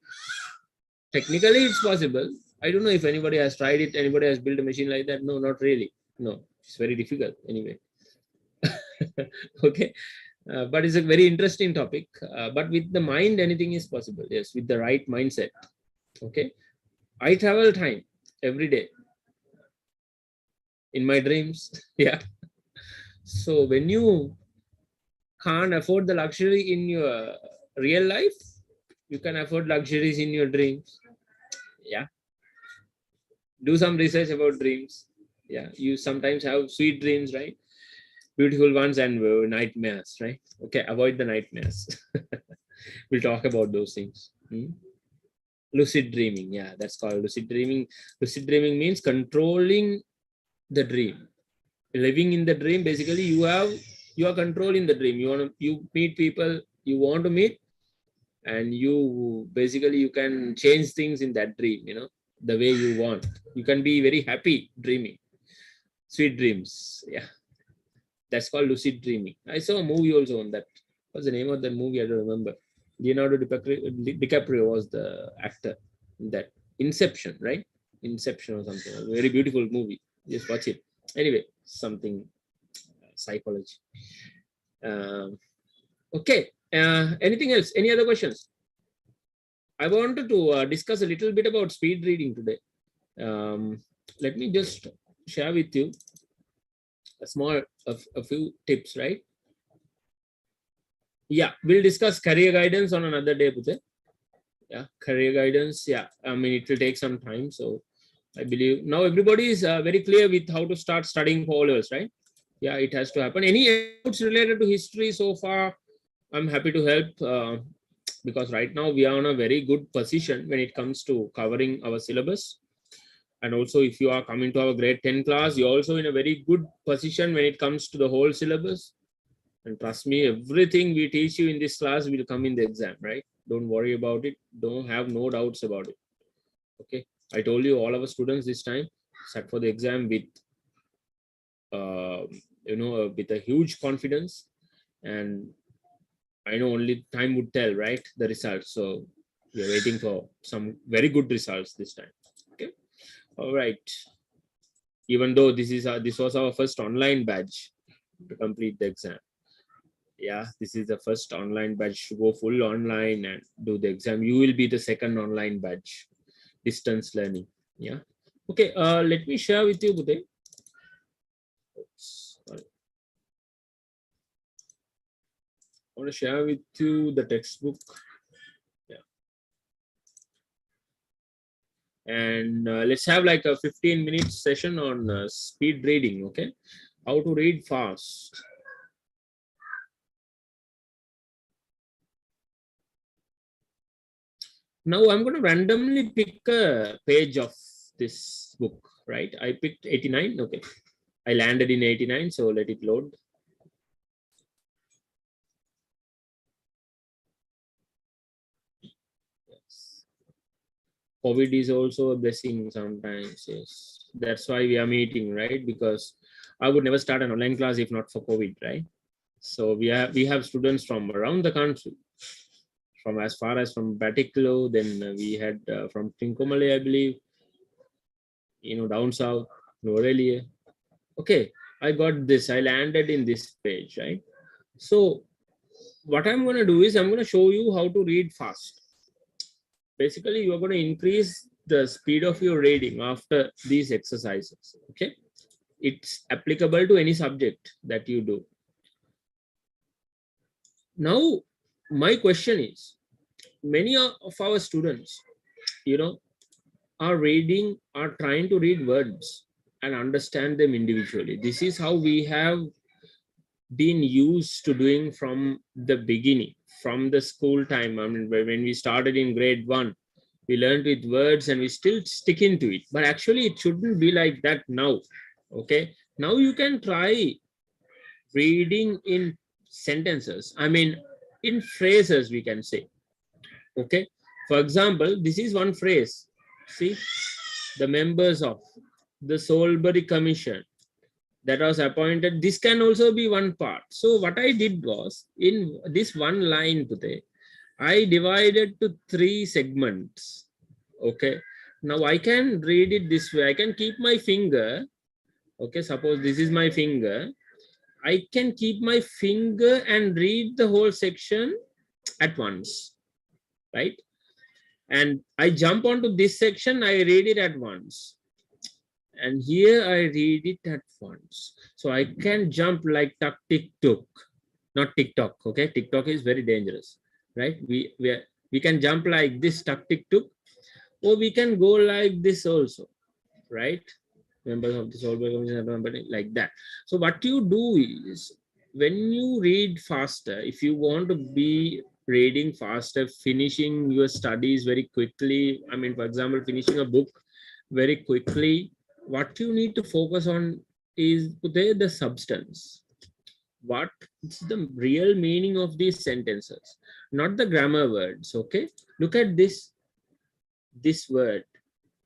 Technically, it's possible. I don't know if anybody has tried it. Anybody has built a machine like that? No, not really. No, it's very difficult anyway. Okay, but it's a very interesting topic. But with the mind, anything is possible. Yes, with the right mindset. Okay, I travel time every day in my dreams. Yeah. So when you can't afford the luxury in your real life, you can afford luxuries in your dreams. Yeah. Do some research about dreams. Yeah, you sometimes have sweet dreams, right? Beautiful ones and nightmares, right? Okay, avoid the nightmares. We'll talk about those things. Lucid dreaming, yeah, that's called lucid dreaming. Lucid dreaming means controlling the dream. Living in the dream, basically, you are controlling the dream. You meet people you want to meet, and you basically you can change things in that dream. You know, the way you want. You can be very happy dreaming. Sweet dreams. Yeah, that's called lucid dreaming. I saw a movie also on that. What's the name of that movie? I don't remember. Leonardo DiCaprio was the actor in that. Inception, right? Inception or something. A very beautiful movie. Just watch it. Anyway, something psychology. Um, okay. Anything else? Any other questions? I wanted to discuss a little bit about speed reading today. Let me just share with you a few tips, right? Yeah, we'll discuss career guidance on another day, Pute. Yeah, career guidance. Yeah, I mean, it will take some time. So I believe now everybody is very clear with how to start studying for all-years, right? Yeah, it has to happen. Any doubts related to history so far? I'm happy to help because right now we are in a very good position when it comes to covering our syllabus. And also, if you are coming to our grade 10 class, you're also in a very good position when it comes to the whole syllabus. And trust me, everything we teach you in this class will come in the exam, right? Don't worry about it. Don't have no doubts about it. Okay. I told you all our students this time sat for the exam with, with a huge confidence. And I know only time would tell, right? The results. So we're waiting for some very good results this time. Okay. All right. Even though this was our first online batch to complete the exam. Yeah, this is the first online batch to go full online and do the exam. You will be the second online batch, distance learning. Yeah. Okay. Let me share with you, Budhe. Sorry. I want to share with you the textbook. Yeah. And let's have like a 15-minute session on speed reading. Okay. How to read fast. Now I'm going to randomly pick a page of this book, right? I picked 89. Okay. I landed in 89, so let it load. Yes. COVID is also a blessing sometimes, yes. That's why we are meeting, right? Because I would never start an online class if not for COVID, right? So we have students from around the country, from as far as from Batiklo, then we had from Trincomalee, I believe, down south, Norelia. Okay, I got this. I landed in this page, right? So what I'm going to do is I'm going to show you how to read fast. Basically, you are going to increase the speed of your reading after these exercises. Okay, it's applicable to any subject that you do. Now, my question is, many of our students, are trying to read words and understand them individually. This is how we have been used to doing from the beginning, from the school time. I mean, when we started in grade 1, we learned with words and we still stick into it, but actually it shouldn't be like that now. Okay, now you can try reading in sentences, I mean in phrases, we can say. Okay, for example, this is one phrase. See, the members of the Solbury Commission that was appointed, this can also be one part. So what I did was, in this one line today, I divided to 3 segments. Okay, now I can read it this way. I can keep my finger. Okay, suppose this is my finger. I can keep my finger and read the whole section at once, right? And I jump onto this section, I read it at once. And here I read it at once. So I can jump like tuck, tick, took, not TikTok. Okay, TikTok is very dangerous, right? We can jump like this, tuck, tick, took, or we can go like this also, right? Members of the Solberg Commission, like that. So what you do is, when you read faster, if you want to be reading faster, finishing your studies very quickly, I mean, for example, finishing a book very quickly, what you need to focus on is the substance. What is the real meaning of these sentences, not the grammar words. Okay, look at this word.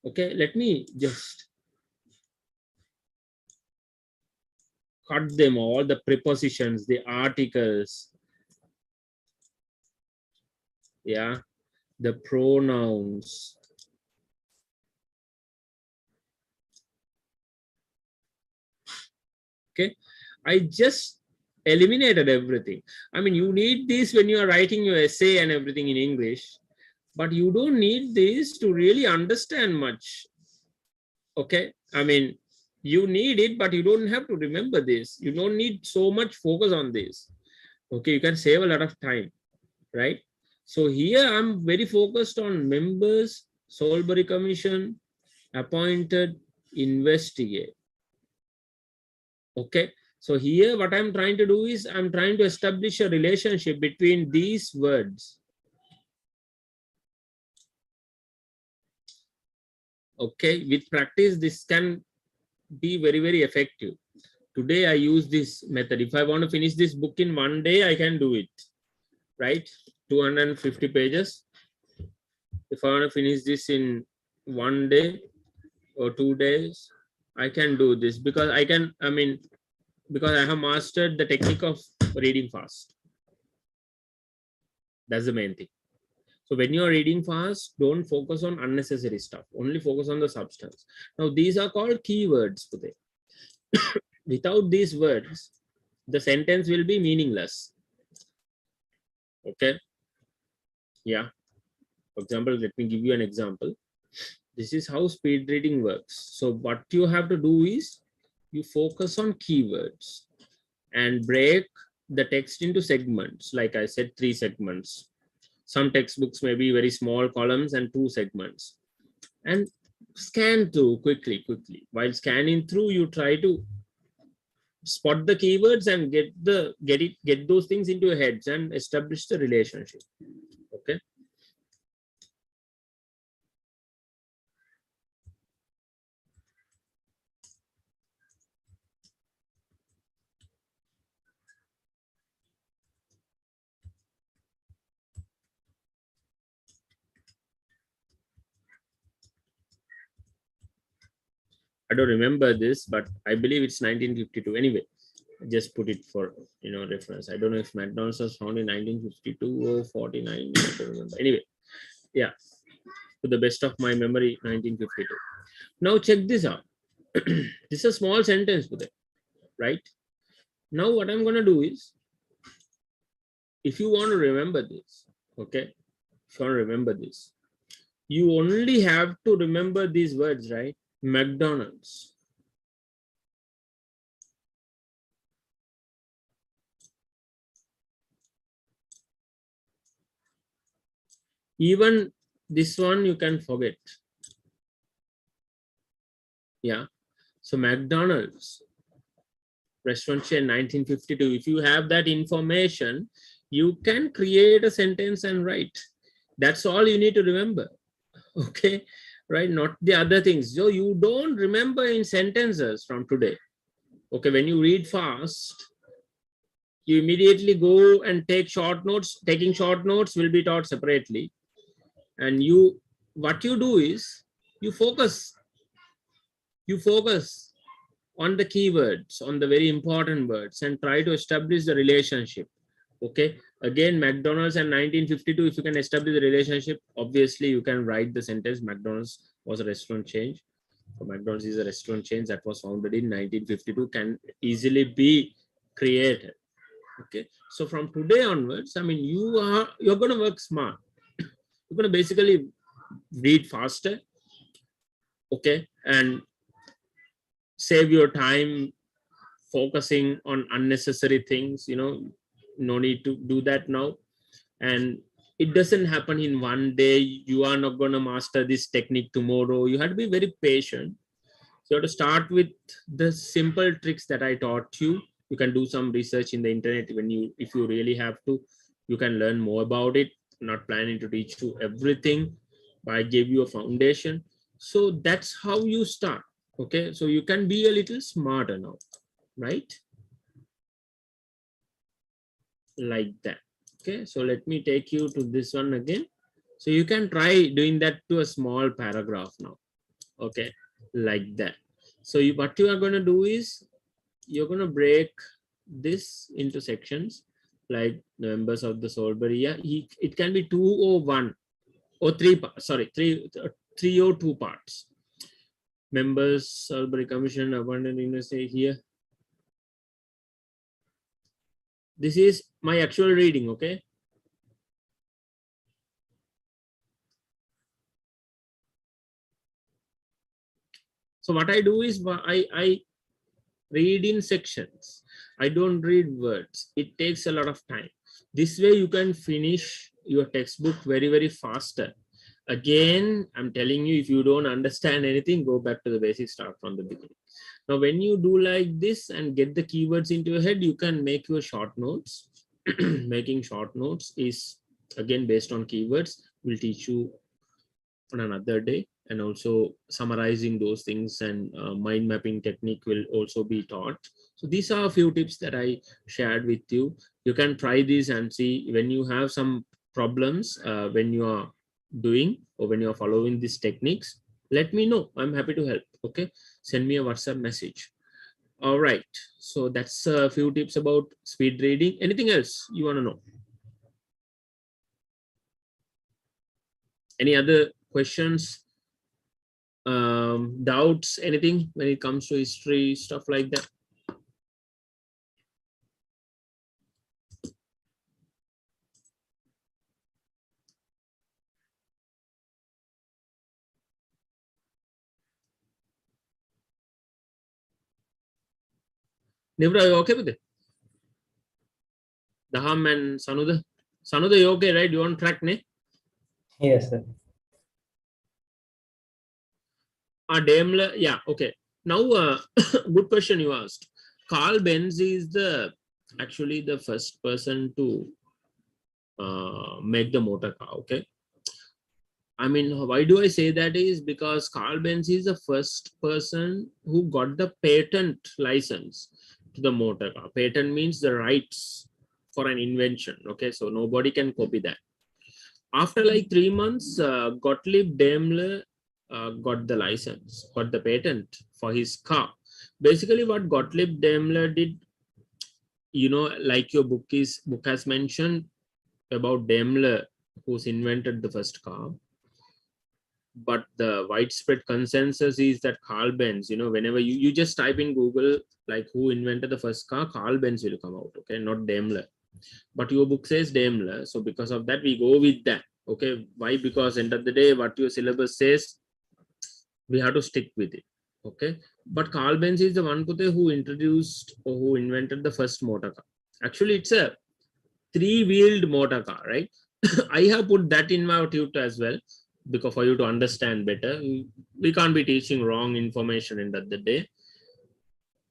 Okay, let me just cut them all, the prepositions, the articles, yeah, the pronouns. Okay, I just eliminated everything. I mean, you need this when you are writing your essay and everything in English, but you don't need this to really understand much. Okay, I mean, you need it, but you don't have to remember this. You don't need so much focus on this. Okay, you can save a lot of time, right? So here I'm very focused on members, Solbury Commission, appointed, investigate. Okay, so here what I'm trying to do is I'm trying to establish a relationship between these words. Okay, with practice, this can be very, very effective. Today I use this method. If I want to finish this book in one day, I can do it, right? 250 pages. If I want to finish this in one day or 2 days, I can do this because because I have mastered the technique of reading fast. That's the main thing. So when you are reading fast, don't focus on unnecessary stuff. Only focus on the substance. Now these are called keywords today. Without these words, the sentence will be meaningless. Okay. Yeah. For example, let me give you an example. This is how speed reading works. So what you have to do is you focus on keywords and break the text into segments. Like I said, 3 segments. Some textbooks may be very small columns and 2 segments. And scan through quickly. While scanning through, you try to spot the keywords and get those things into your heads and establish the relationship. Okay. I don't remember this, but I believe it's 1952. Anyway, just put it for reference. I don't know if McDonald's was founded in 1952 or 49. I don't remember. Anyway, yeah, to the best of my memory, 1952. Now check this out. This is a small sentence today, right? Now what I'm gonna do is, if you want to remember this, okay, if you want to remember this, you only have to remember these words, right? McDonald's. Even this one you can forget. Yeah. So McDonald's, restaurant chain 1952. If you have that information, you can create a sentence and write. That's all you need to remember. Okay, right? Not the other things. So you don't remember in sentences from today. Okay, when you read fast, you immediately go and take short notes. Taking short notes will be taught separately. And what you do is you focus on the keywords, on the very important words, and try to establish the relationship. Okay, again, McDonald's and 1952, if you can establish the relationship, obviously you can write the sentence. McDonald's was a restaurant chain. So McDonald's is a restaurant chain that was founded in 1952, can easily be created. Okay, so from today onwards, I mean, you're going to work smart. You're going to basically read faster, okay, and save your time focusing on unnecessary things. No need to do that now. And it doesn't happen in one day. You are not going to master this technique tomorrow. You have to be very patient. So you have to start with the simple tricks that I taught you. You can do some research in the internet if you really have to. You can learn more about it. I'm not planning to teach you everything, but I gave you a foundation. So that's how you start. Okay, so you can be a little smarter now, right? Like that. Okay, so let me take you to this one again. So you can try doing that to a small paragraph now. Okay, like that. So what you are going to do is, you're going to break this into sections, like the members of the Solberry. Yeah, it can be 2 or 1 or 3 sorry, 3 or 2 parts. Members, Solberry Commission, Abundant University here. This is my actual reading, okay? So what I do is, I read in sections. I don't read words. It takes a lot of time. This way you can finish your textbook very, very faster. Again, I'm telling you, if you don't understand anything, go back to the basics, start from the beginning. Now, when you do like this and get the keywords into your head, you can make your short notes. Making short notes is, again, based on keywords. We'll teach you on another day. And also summarizing those things and mind mapping technique will also be taught. So these are a few tips that I shared with you. You can try these and see. When you have some problems when you are doing or when you are following these techniques, let me know. I'm happy to help. Okay, send me a WhatsApp message. All right, so that's a few tips about speed reading. Anything else you want to know? Any other questions, doubts, anything when it comes to history, stuff like that? Nivra, are you okay with it? Daham and Sanuda? Sanuda, you okay, right? You on track, ne? Yes, sir. Daimler, yeah, okay. Now, good question you asked. Carl Benz is actually the first person to make the motor car, okay? I mean, why do I say that is because Carl Benz is the first person who got the patent license to the motor car. Patent means the rights for an invention, okay? So nobody can copy that. After like 3 months, Gottlieb Daimler got the license, got the patent for his car. Basically, what Gottlieb Daimler did, like your book has mentioned about Daimler, who's invented the first car. But the widespread consensus is that Carl Benz, whenever you just type in Google, like who invented the first car, Carl Benz will come out, okay, not Daimler. But your book says Daimler. So because of that, we go with that. Okay. Why? Because end of the day, what your syllabus says, we have to stick with it. Okay. But Carl Benz is the one who introduced or who invented the first motor car. Actually, it's a three-wheeled motor car, right? I have put that in my tutor as well, because for you to understand better, we can't be teaching wrong information end of the day.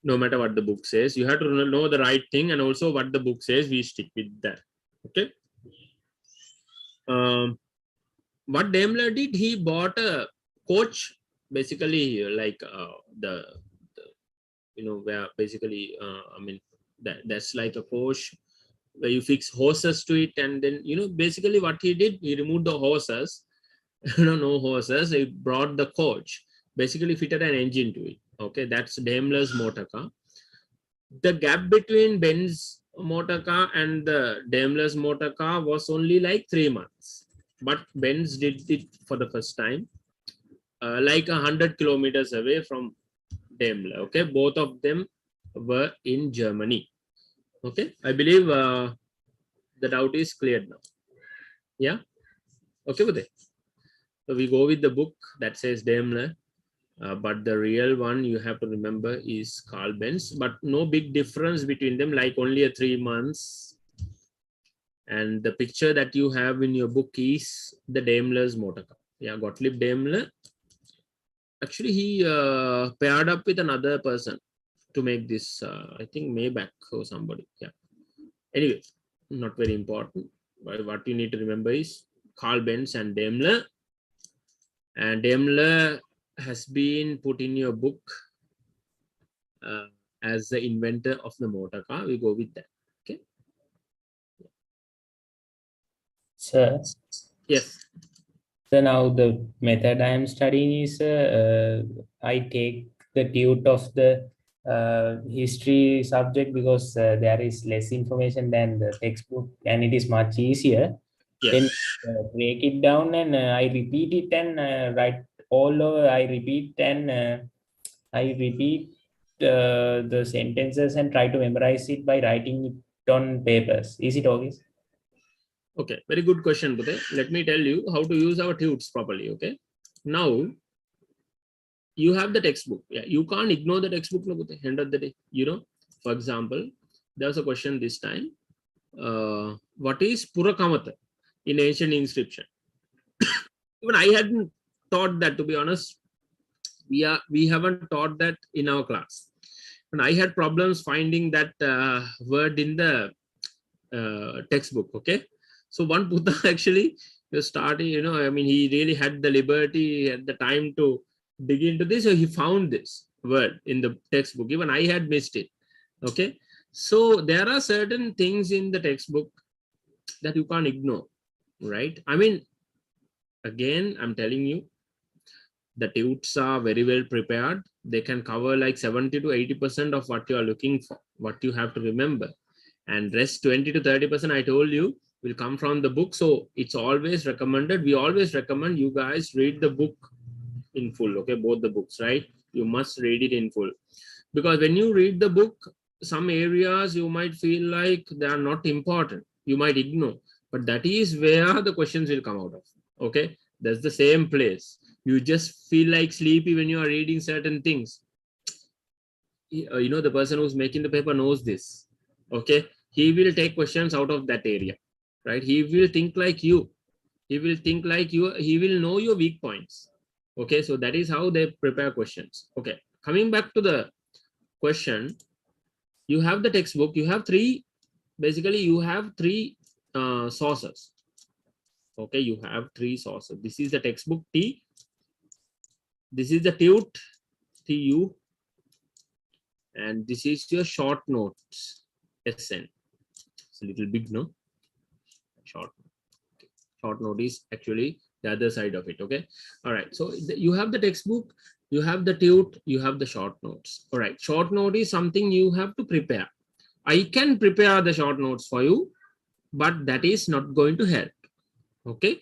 No matter what the book says, you have to know the right thing, and also what the book says, we stick with that. Okay. What Daimler did, he bought a coach, basically like the where basically that's like a coach where you fix horses to it, and then basically what he did, he removed the horses. No horses, he brought the coach, basically fitted an engine to it. Okay, that's Daimler's motor car. The gap between Benz motor car and the Daimler's motor car was only like 3 months, but Benz did it for the first time, like 100 kilometers away from Daimler. Okay, both of them were in Germany. Okay, I believe the doubt is cleared now. Yeah. Okay, with it. So we go with the book that says Daimler, but the real one you have to remember is Carl Benz. But no big difference between them, like only a 3 months. And the picture that you have in your book is the Daimler's motor car. Yeah, Gottlieb Daimler. Actually, he paired up with another person to make this. I think Maybach or somebody. Yeah. Anyway, not very important. But what you need to remember is Carl Benz and Daimler. And Daimler has been put in your book as the inventor of the motor car. We go with that. Okay. Sir, Yes. so now the method I am studying is I take the tute of the history subject because there is less information than the textbook and it is much easier. Yes. Then break it down and I repeat it and write all over. I repeat the sentences and try to memorize it by writing it on papers. Is it okay? Okay. Very good question, Bhute. Let me tell you how to use our tutes properly. Okay. Now you have the textbook. Yeah. You can't ignore the textbook. No, Bhute. End of the day. For example, there's a question this time. What is Purakamata in ancient inscription? Even I hadn't taught that, to be honest. We haven't taught that in our class, and I had problems finding that word in the textbook. Okay, so one Buddha actually started, he really had the liberty at the time to dig into this, so he found this word in the textbook. Even I had missed it. Okay, so there are certain things in the textbook that you can't ignore, right? Again, I'm telling you, the tutes are very well prepared. They can cover like 70 to 80% of what you are looking for, what you have to remember. And rest 20 to 30%, I told you, will come from the book. So it's always recommended. We always recommend you guys read the book in full. Okay, both the books, right? You must read it in full. Because when you read the book, some areas you might feel like they are not important. You might ignore. But that is where the questions will come out of. Okay, that's the same place. You just feel like sleepy when you are reading certain things. The person who's making the paper knows this. Okay, he will take questions out of that area, right? He will think like you. He will think like you. He will know your weak points. Okay, so that is how they prepare questions. Okay, coming back to the question, you have the textbook. You have three. Basically, you have three sources. Okay, you have three sources. This is the textbook T. This is the tute TU, and this is your short notes SN. It's a little big, no? Short note is actually the other side of it. Okay, all right. So you have the textbook, You have the tute, you have the short notes. All right, short note is something you have to prepare. I can prepare the short notes for you, but that is not going to help. Okay,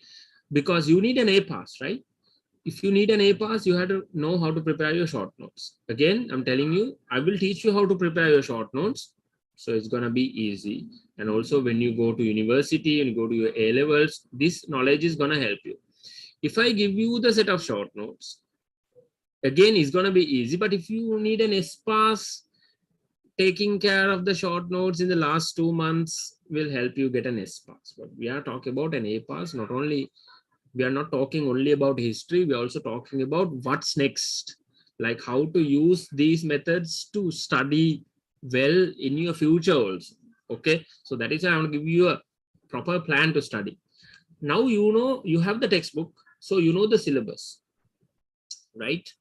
because you need an A pass, right? If you need an A pass, you have to know how to prepare your short notes. Again, I'm telling you, I will teach you how to prepare your short notes. So it's gonna be easy. And also when you go to university and go to your A levels, this knowledge is gonna help you. If I give you the set of short notes, again, it's gonna be easy. But if you need an S pass, taking care of the short notes in the last 2 months will help you get an S pass. But we are talking about an A pass, not only we are not talking only about history, we're also talking about what's next, like how to use these methods to study well in your future also. Okay, so that is why I want to give you a proper plan to study. Now you know you have the textbook, so you know the syllabus, right?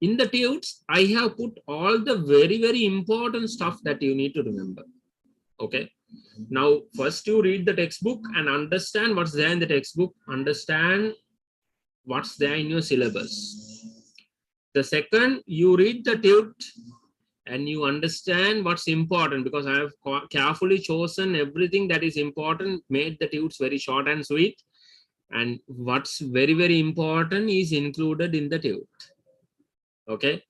In the tutes I have put all the very important stuff that you need to remember. Okay, now first you read the textbook and understand what's there in the textbook, understand what's there in your syllabus. The second, you read the tute and you understand what's important, because I have carefully chosen everything that is important, made the tutes very short and sweet, and what's very important is included in the tute. Okay,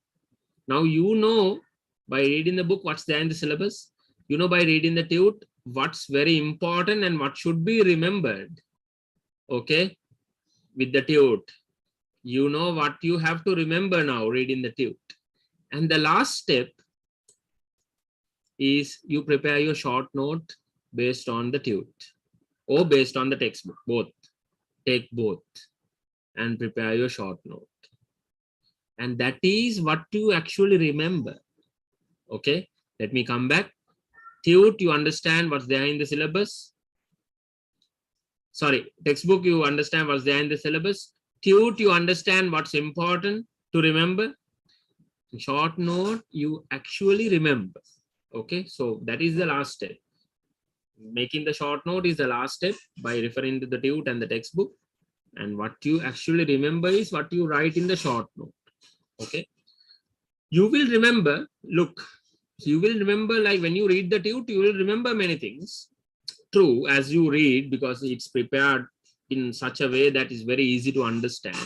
now you know by reading the book what's there in the syllabus, you know by reading the tute what's very important and what should be remembered. Okay, with the tute you know what you have to remember now reading the tute. And the last step is you prepare your short note based on the tute or based on the textbook, both. Take both and prepare your short note, and that is what you actually remember. Okay, let me come back. Tute, you understand what's there in the syllabus. Sorry, textbook, you understand what's there in the syllabus. Tute, you understand what's important to remember. Short note, you actually remember. Okay, so that is the last step. Making the short note is the last step by referring to the tute and the textbook. And what you actually remember is what you write in the short note. Okay, you will remember, look, you will remember, like when you read the tute, you will remember many things. True, as you read, because it's prepared in such a way that is very easy to understand.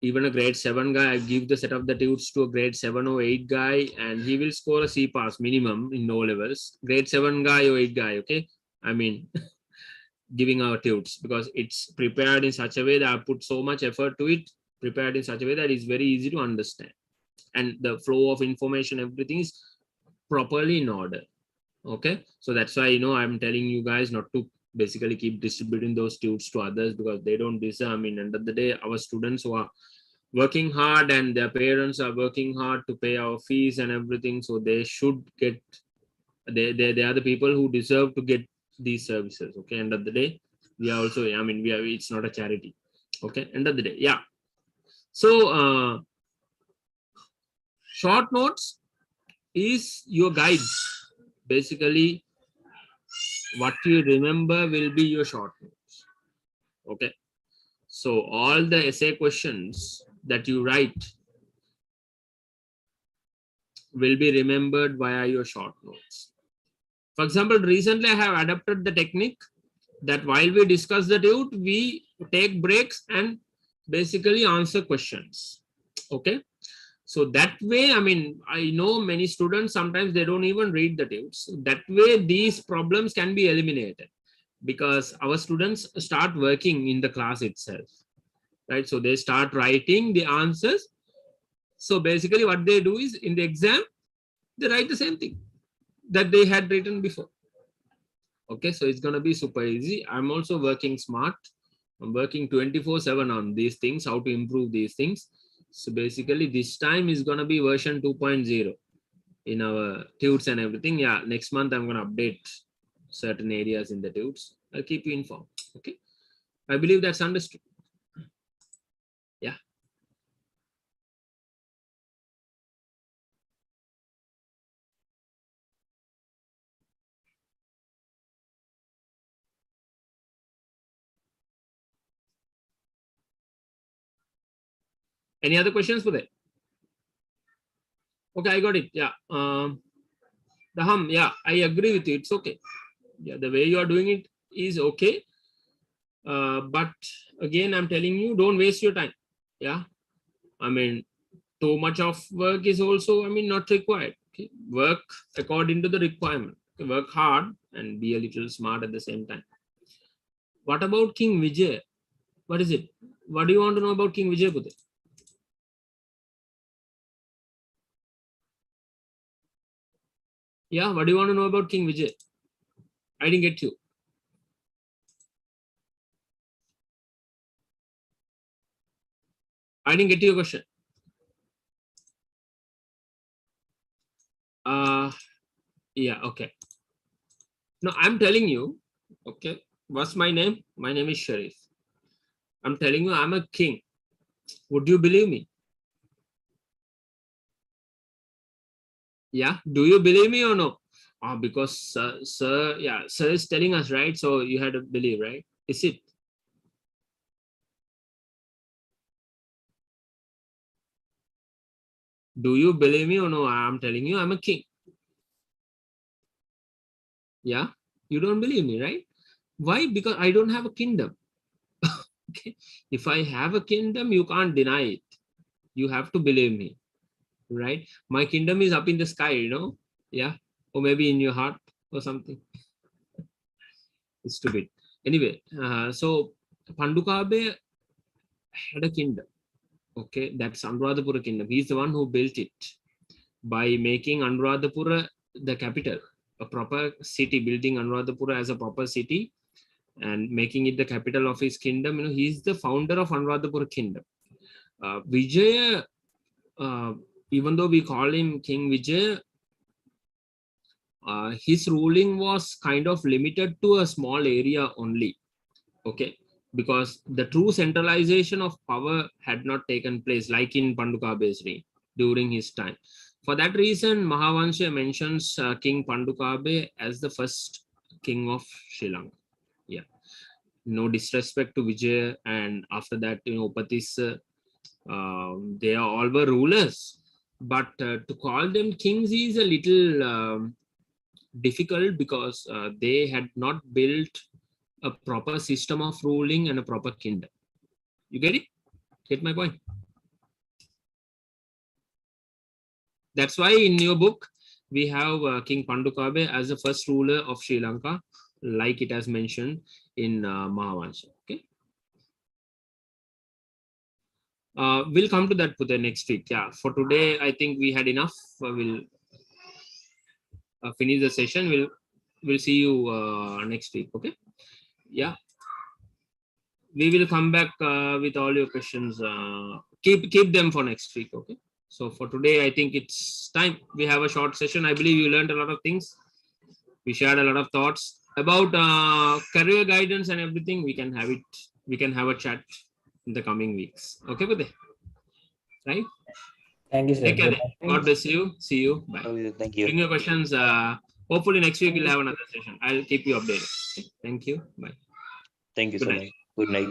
Even a grade 7 guy, I give the set of the tutes to a grade 7 or 8 guy and he will score a C pass minimum in no levels. Grade 7 guy or 8 guy, okay? I mean, giving our tutes, because it's prepared in such a way that I put so much effort to it, prepared in such a way that it's very easy to understand. And the flow of information, everything is properly in order. Okay, so that's why, I'm telling you guys not to basically keep distributing those tutes to others, because they don't deserve. I mean, end of the day, our students who are working hard and their parents are working hard to pay our fees and everything, so they should get, they are the people who deserve to get these services. Okay, end of the day, we are also, I mean, it's not a charity. Okay, end of the day, yeah. So short notes is your guides. Basically, what you remember will be your short notes. Okay, so all the essay questions that you write will be remembered via your short notes. For example, recently I have adopted the technique that while we discuss the tute, we take breaks and basically answer questions. Okay, so that way, I mean, I know many students sometimes they don't even read the tutes. That way these problems can be eliminated, because our students start working in the class itself, right? So they start writing the answers. So basically what they do is in the exam, they write the same thing that they had written before. Okay, so it's going to be super easy. I'm also working smart. I'm working 24/7 on these things, how to improve these things. So basically this time is going to be version 2.0 in our tutes and everything. Yeah, next month I'm going to update certain areas in the tutes. I'll keep you informed. Okay, I believe that's understood. Yeah. Any other questions for that? Okay, I got it. Yeah. The hum. Yeah, I agree with you. It's okay. Yeah, the way you are doing it is okay. But again, I'm telling you, don't waste your time. Yeah. I mean, too much of work is also, I mean, not required. Okay? Work according to the requirement. Okay? Work hard and be a little smart at the same time. What about King Vijay? What is it? What do you want to know about King Vijay Pute? Yeah, what do you want to know about King Vijay? I didn't get you. I didn't get your question. Yeah, okay. No, I'm telling you, okay. What's my name? My name is Sharif. I'm telling you, I'm a king. Would you believe me? Yeah. Do you believe me or no? Because sir, yeah, sir is telling us, right? So you had to believe, right? Is it? Do you believe me or no? I'm telling you, I'm a king. Yeah. You don't believe me, right? Why? Because I don't have a kingdom. Okay. If I have a kingdom, you can't deny it. You have to believe me, right? My kingdom is up in the sky, you know? Yeah. Or maybe in your heart or something. It's stupid. Anyway, so Pandukabe had a kingdom. Okay, that's Anuradhapura kingdom. He's the one who built it by making Anuradhapura the capital, a proper city, building Anuradhapura as a proper city and making it the capital of his kingdom. You know, he's the founder of Anuradhapura kingdom. Vijaya, uh, even though we call him King Vijaya, his ruling was kind of limited to a small area only. Okay, because the true centralization of power had not taken place like in Pandukabe's reign during his time. For that reason, Mahavansha mentions King Pandukabe as the first king of Sri Lanka. Yeah, no disrespect to Vijay, and after that, you know, Upatis, they are all were rulers, but to call them kings is a little difficult because they had not built a proper system of ruling and a proper kingdom. You get it? Get my point? That's why in your book, we have King Pandukabe as the first ruler of Sri Lanka, like it has mentioned in Mahavansha. Okay. We'll come to that for the next week. Yeah. For today, I think we had enough. We'll finish the session. We'll see you next week. Okay. Yeah. We will come back with all your questions. Keep them for next week. Okay. So for today, I think it's time. We have a short session. I believe you learned a lot of things. We shared a lot of thoughts about career guidance and everything. We can have it. We can have a chat in the coming weeks. Okay, Budhe? Right? Thank you, sir. Take care. God bless you. See you. Bye. Okay, thank you. Bring your questions. Hopefully next week we'll have another session. I'll keep you updated. Okay? Thank you. Bye. Thank you Good so night. much. Good night.